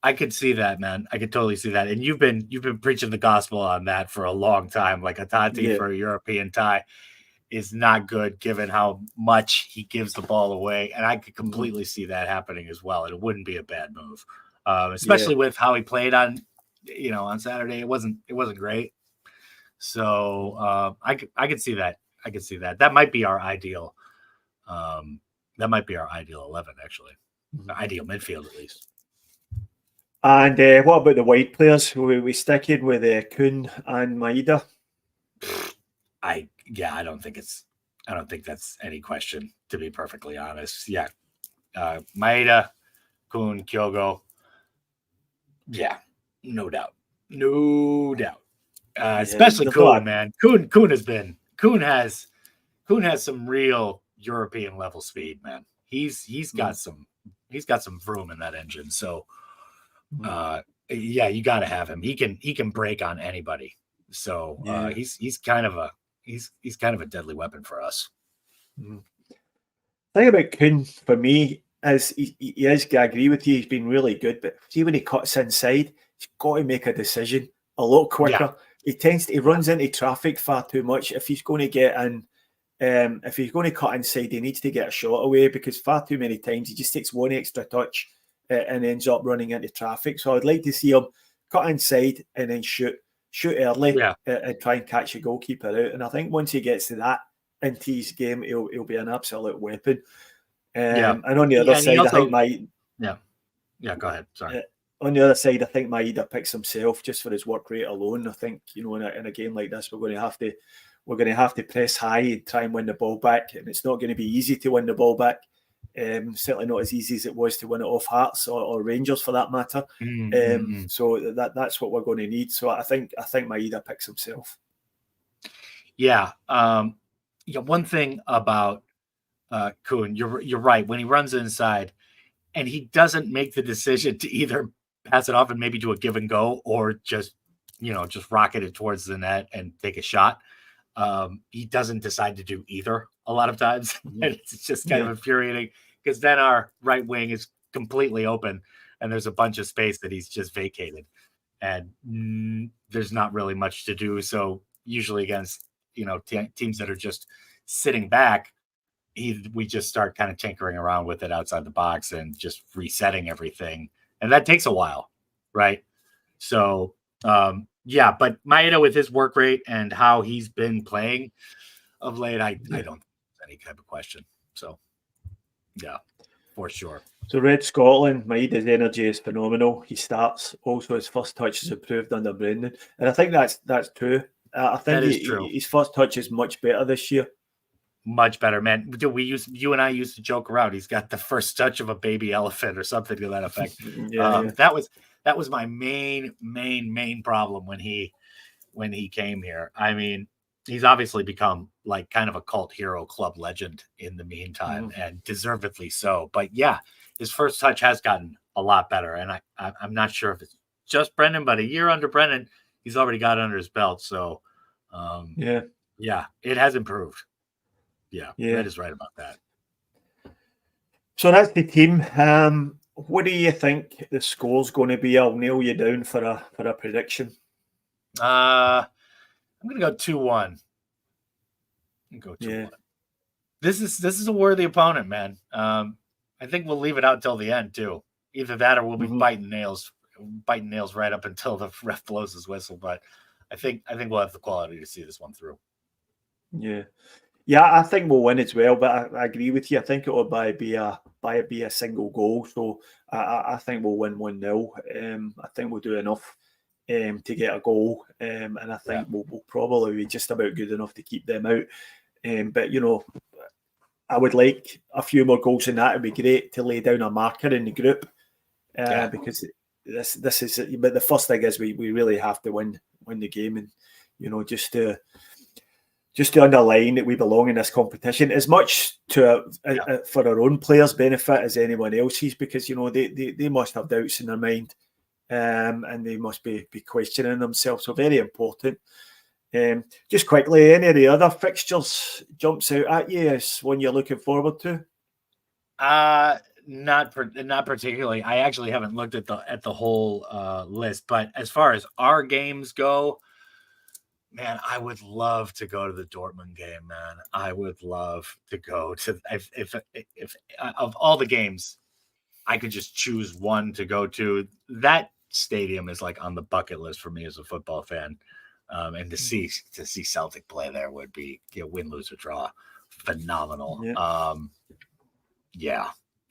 I could see that, man. I could totally see that. And you've been preaching the gospel on that for a long time. Like Hatate for a European tie is not good given how much he gives the ball away. And I could completely see that happening as well. And it wouldn't be a bad move. Especially with how he played on Saturday. It wasn't great. So I could see that. I could see that. That might be our ideal. That might be our ideal 11, actually. Ideal midfield, at least. And what about the wide players? We sticking with Kuhn and Maeda? I don't think that's any question, to be perfectly honest. Yeah. Maeda, Kuhn, Kyogo. Yeah, no doubt. Especially Kuhn, man. Kuhn has some real European level speed, man. He's got some vroom in that engine. So you got to have him. He can break on anybody. So he's kind of a deadly weapon for us. The thing about Kuhn for me is he is. I agree with you. He's been really good, but see when he cuts inside, he's got to make a decision a lot quicker. Yeah. He runs into traffic far too much. If he's going to get in, if he's going to cut inside, he needs to get a shot away, because far too many times he just takes one extra touch and ends up running into traffic. So I'd like to see him cut inside and then shoot early and try and catch a goalkeeper out. And I think once he gets to that into his game, he'll be an absolute weapon. And on the other side, I think go ahead. Sorry. On the other side, I think Maeda picks himself just for his work rate alone. I think in a game like this, we're going to have to press high and try and win the ball back, and it's not going to be easy to win the ball back. Certainly not as easy as it was to win it off Hearts or Rangers for that matter. So that's what we're going to need. So I think Maeda picks himself. Yeah. One thing about Kuhn, you're right. When he runs inside and he doesn't make the decision to either pass it off and maybe do a give and go, or just rocket it towards the net and take a shot. He doesn't decide to do either a lot of times. And it's just kind of infuriating, because then our right wing is completely open and there's a bunch of space that he's just vacated, and there's not really much to do. So usually against teams that are just sitting back, we just start kind of tinkering around with it outside the box and just resetting everything, and that takes a while, right? So but Maeda, with his work rate and how he's been playing of late, I don't think there's any type of question. So yeah, for sure. So Red Scotland, Maeda's energy is phenomenal. He starts. Also, his first touch has improved under Brendan, and I think that's true. I think his first touch is much better this year. Much better, man. You and I used to joke around. He's got the first touch of a baby elephant or something to that effect. That was my main problem when he came here. I mean, he's obviously become like kind of a cult hero, club legend in the meantime, and deservedly so. But yeah, his first touch has gotten a lot better, and I'm not sure if it's just Brendan, but a year under Brendan, he's already got it under his belt. So it has improved. Yeah, Red is right about that. So that's the team. What do you think the score's going to be? I'll nail you down for a prediction. I'm going to go 2-1. Go 2-1. This is a worthy opponent, man. I think we'll leave it out till the end too. Either that or we'll be biting nails right up until the ref blows his whistle. But I think we'll have the quality to see this one through. Yeah. Yeah, I think we'll win as well, but I agree with you. I think it will be a single goal. So I think we'll win 1-0. I think we'll do enough to get a goal, and I think we'll probably be just about good enough to keep them out. But I would like a few more goals than that. It'd be great to lay down a marker in the group, because this is. But the first thing is we really have to win the game, and just to underline that we belong in this competition as much for our own players' benefit as anyone else's, because they must have doubts in their mind, and they must be questioning themselves. So very important. Just quickly, any of the other fixtures jumps out at you as one you're looking forward to? Not particularly. I actually haven't looked at the whole list, but as far as our games go, man, I would love to go to the Dortmund game, man. I would love to go to if of all the games, I could just choose one to go to. That stadium is like on the bucket list for me as a football fan. And to see Celtic play there would be win, lose, or draw, phenomenal.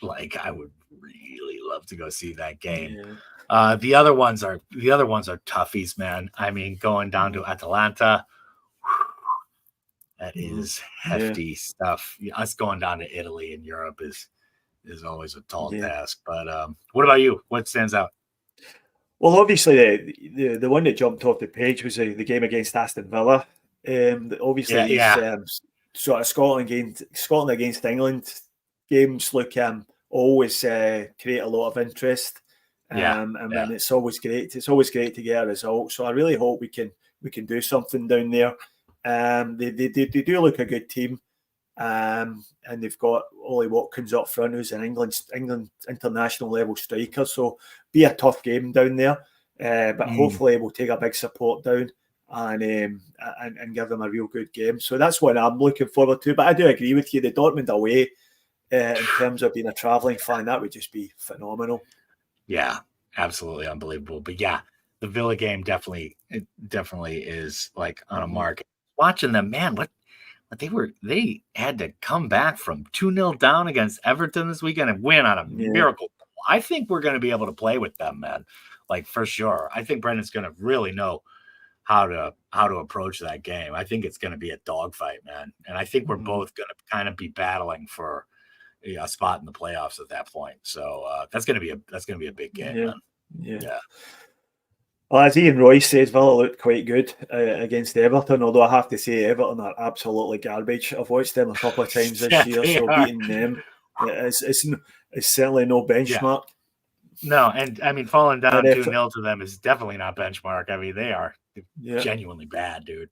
Like I would really love to go see that game. The other ones are toughies, man. I mean, going down to Atalanta, that is hefty stuff. Us going down to Italy in Europe is always a tall task. But what about you? What stands out? Well, obviously the one that jumped off the page was the game against Aston Villa. Obviously, sort of Scotland against England games look always create a lot of interest. And it's always great. It's always great to get a result. So I really hope we can do something down there. They do look a good team. And they've got Ollie Watkins up front, who's an England international level striker. So be a tough game down there, but hopefully we'll take a big support down and give them a real good game. So that's what I'm looking forward to. But I do agree with you, the Dortmund away, in terms of being a travelling fan, that would just be phenomenal. Yeah, absolutely unbelievable. But yeah, the Villa game definitely is like on a mark. Watching them, man, what they had to come back from 2-0 down against Everton this weekend and win on a miracle. I think we're going to be able to play with them, man. Like for sure. I think Brendan's going to really know how to approach that game. I think it's going to be a dogfight, man. And I think we're both going to kind of be battling for a spot in the playoffs at that point. So that's going to be a big game, man. Yeah. Well, as Ian Royce says, Villa looked quite good against Everton, although I have to say Everton are absolutely garbage. I've watched them a couple of times this year, so beating them is certainly no benchmark. No, and I mean, falling down 2-0 to them is definitely not benchmark. I mean, they are genuinely bad, dude.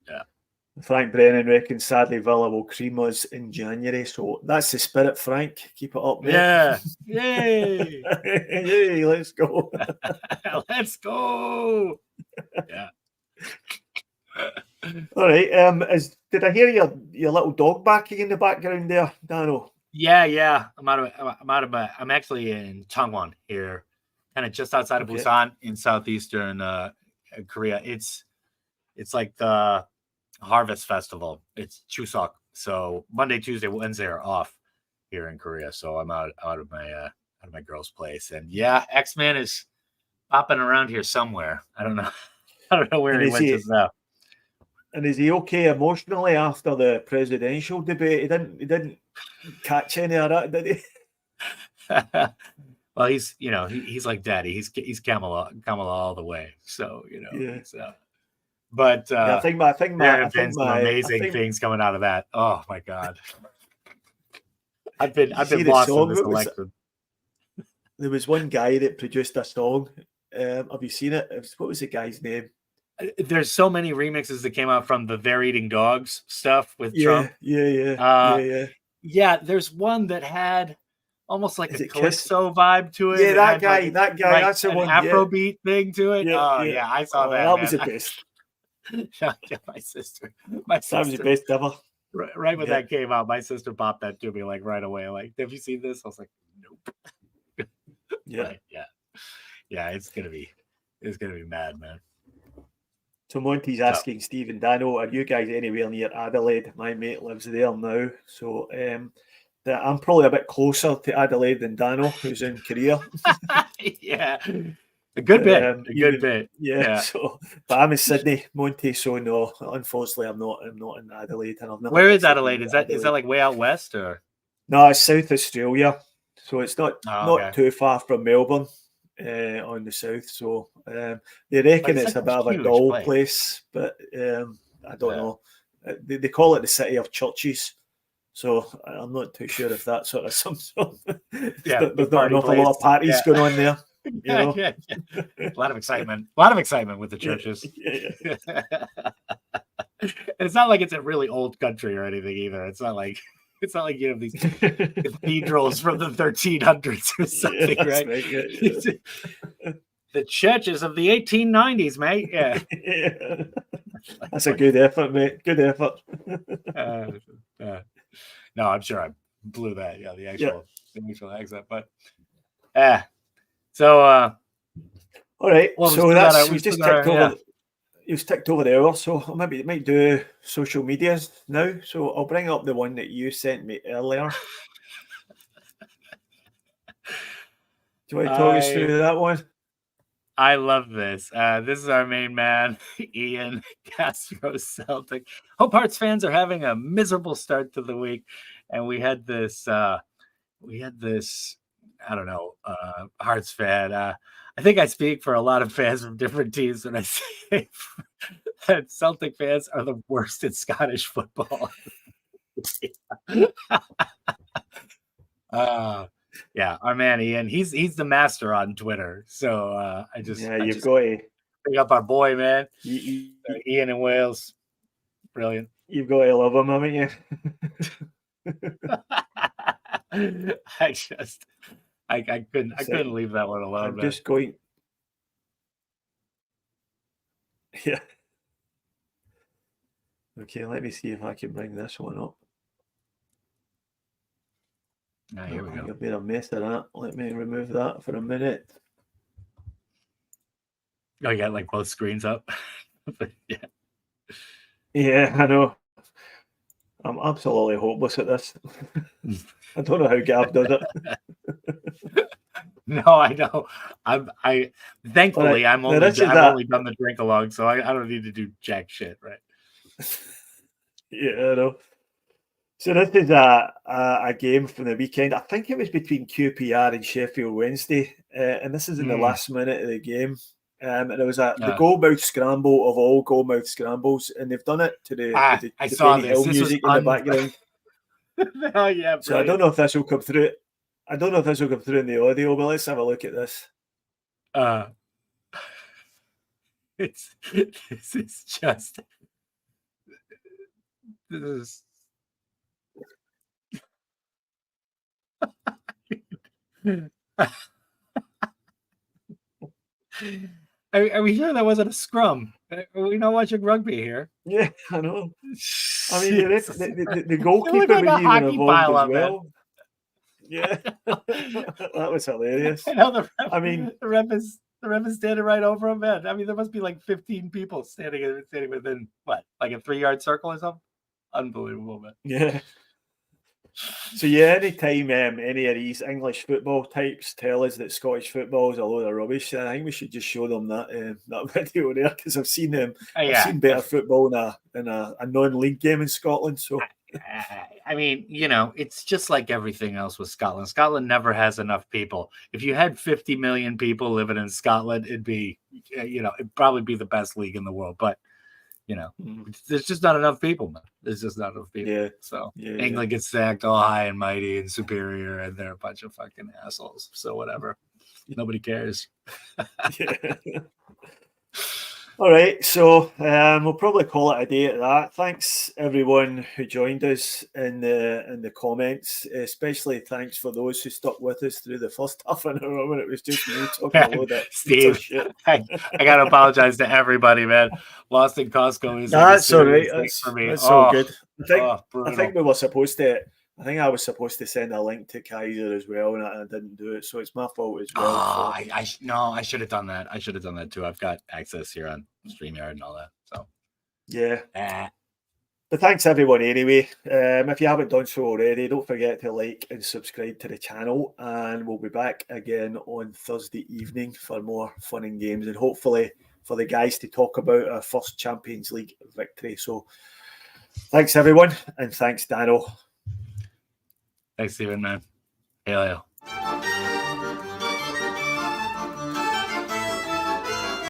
Yeah. Frank Brennan reckons sadly Villa will cream us in January. So that's the spirit, Frank. Keep it up, mate. Yeah. Yay. Yay, let's go. Let's go. Yeah. All right. Did I hear your little dog barking in the background there, Dano? Yeah. I'm actually in Changwon here, kind of just outside of Busan in southeastern Korea. It's like the Harvest Festival. It's Chuseok. So Monday, Tuesday, Wednesday are off here in Korea. So I'm out of my girl's place. And yeah, X-Men is popping around here somewhere. I don't know where he went just now. And is he okay emotionally after the presidential debate? He didn't catch any of that, did he? Well, he's like daddy. He's Kamala all the way. So but I think there have been some amazing things coming out of that. Oh my god, I've been lost in this election. There was one guy that produced a song. Have you seen it? What was the guy's name? There's so many remixes that came out from the They're Eating Dogs stuff with Trump. Yeah. There's one that had almost like a calypso vibe to it. Yeah, that guy. That's the one. Afrobeat thing to it. Yeah, I saw that. That was the best. Yeah, my sister. That was the best ever. Right when that came out, my sister popped that to me like right away. Like, have you seen this? I was like, nope. Yeah. It's gonna be mad, man. So Monty's asking Steve and Dano, are you guys anywhere near Adelaide? My mate lives there now. So I'm probably a bit closer to Adelaide than Dano, who's in Korea. Yeah. A good bit. Yeah. So, but I'm in Sydney, Monty. So no, unfortunately, I'm not in Adelaide. And I've never. Where is Adelaide? Is that like way out west or? No, it's South Australia. So it's not too far from Melbourne. On the south, so they reckon it's a bit of a dull place, but I don't know. They call it the city of churches, so I'm not too sure if that sort of sums up. There's not an awful lot of parties going on there. You know? A lot of excitement. A lot of excitement with the churches. It's not like it's a really old country or anything either. It's not like you have these cathedrals from the 1300s or something, right? The churches of the 1890s, mate. Yeah. That's a good effort, mate. Good effort. No, I'm sure I blew that. Yeah, the actual accent. But so all right. Well, so we just ticked over. You've ticked over the hour, so I might do social medias now. So I'll bring up the one that you sent me earlier. Do you want to talk us through that one? I love this. This is our main man, Ian Castro Celtic. Hope Hearts fans are having a miserable start to the week, and we had this. I don't know, Hearts fan. I think I speak for a lot of fans from different teams when I say that Celtic fans are the worst at Scottish football. Yeah, our man Ian, he's the master on Twitter. So you've got to pick up our boy, man. Ian in Wales, brilliant. You've got to love him, haven't you? I couldn't leave that one alone. I'm just going. Yeah. Okay, let me see if I can bring this one up. Here we go. I've made a mess of that. Let me remove that for a minute. Oh, you got like both screens up. Yeah. Yeah, I know. I'm absolutely hopeless at this. I don't know how Gav does it. No, I know. I thankfully I've only done the drink along, so I don't need to do jack shit, right? Yeah, I know. So this is a game from the weekend. I think it was between QPR and Sheffield Wednesday, and this is in the last minute of the game. And it was the goalmouth scramble of all goalmouth scrambles, and they've done it to the Benny Hill music in the background. Oh yeah! So I don't know if this will come through. I don't know if this will come through in the audio, but let's have a look at this. This is just. This is. Are we sure that wasn't a scrum? Are we not watching rugby here? Yeah, I know. I mean, the goalkeeper was even involved as well. Yeah, that was hilarious. I know the ref is standing right over him, man. I mean, there must be like 15 people standing within what, like a 3-yard circle or something. Unbelievable, man. Yeah. So yeah, anytime any of these English football types tell us that Scottish football is a load of rubbish, I think we should just show them that video there, because I've seen them. I've seen better football in a non-league game in Scotland. So I mean, it's just like everything else with Scotland. Scotland never has enough people. If you had 50 million people living in Scotland, it'd be, it'd probably be the best league in the world. But there's just not enough people, man. There's just not enough people. Yeah. So England gets stacked all high and mighty and superior, and they're a bunch of fucking assholes. So whatever. Nobody cares. All right, so we'll probably call it a day at that. Thanks everyone who joined us in the comments. Especially thanks for those who stuck with us through the first half an hour when it was just me talking a load of Steve. Shit. I gotta apologize to everybody, man. Lost in Costco is that's all right. For me. That's so good. I think we were supposed to. I think I was supposed to send a link to Kaiser as well, and I didn't do it, so it's my fault as well. I should have done that. I should have done that too. I've got access here on StreamYard and all that. Yeah. But thanks everyone anyway. If you haven't done so already, don't forget to like and subscribe to the channel, and we'll be back again on Thursday evening for more fun and games, and hopefully for the guys to talk about our first Champions League victory. So thanks everyone, and thanks Dano. Thanks Stephen, man. Hail, hail.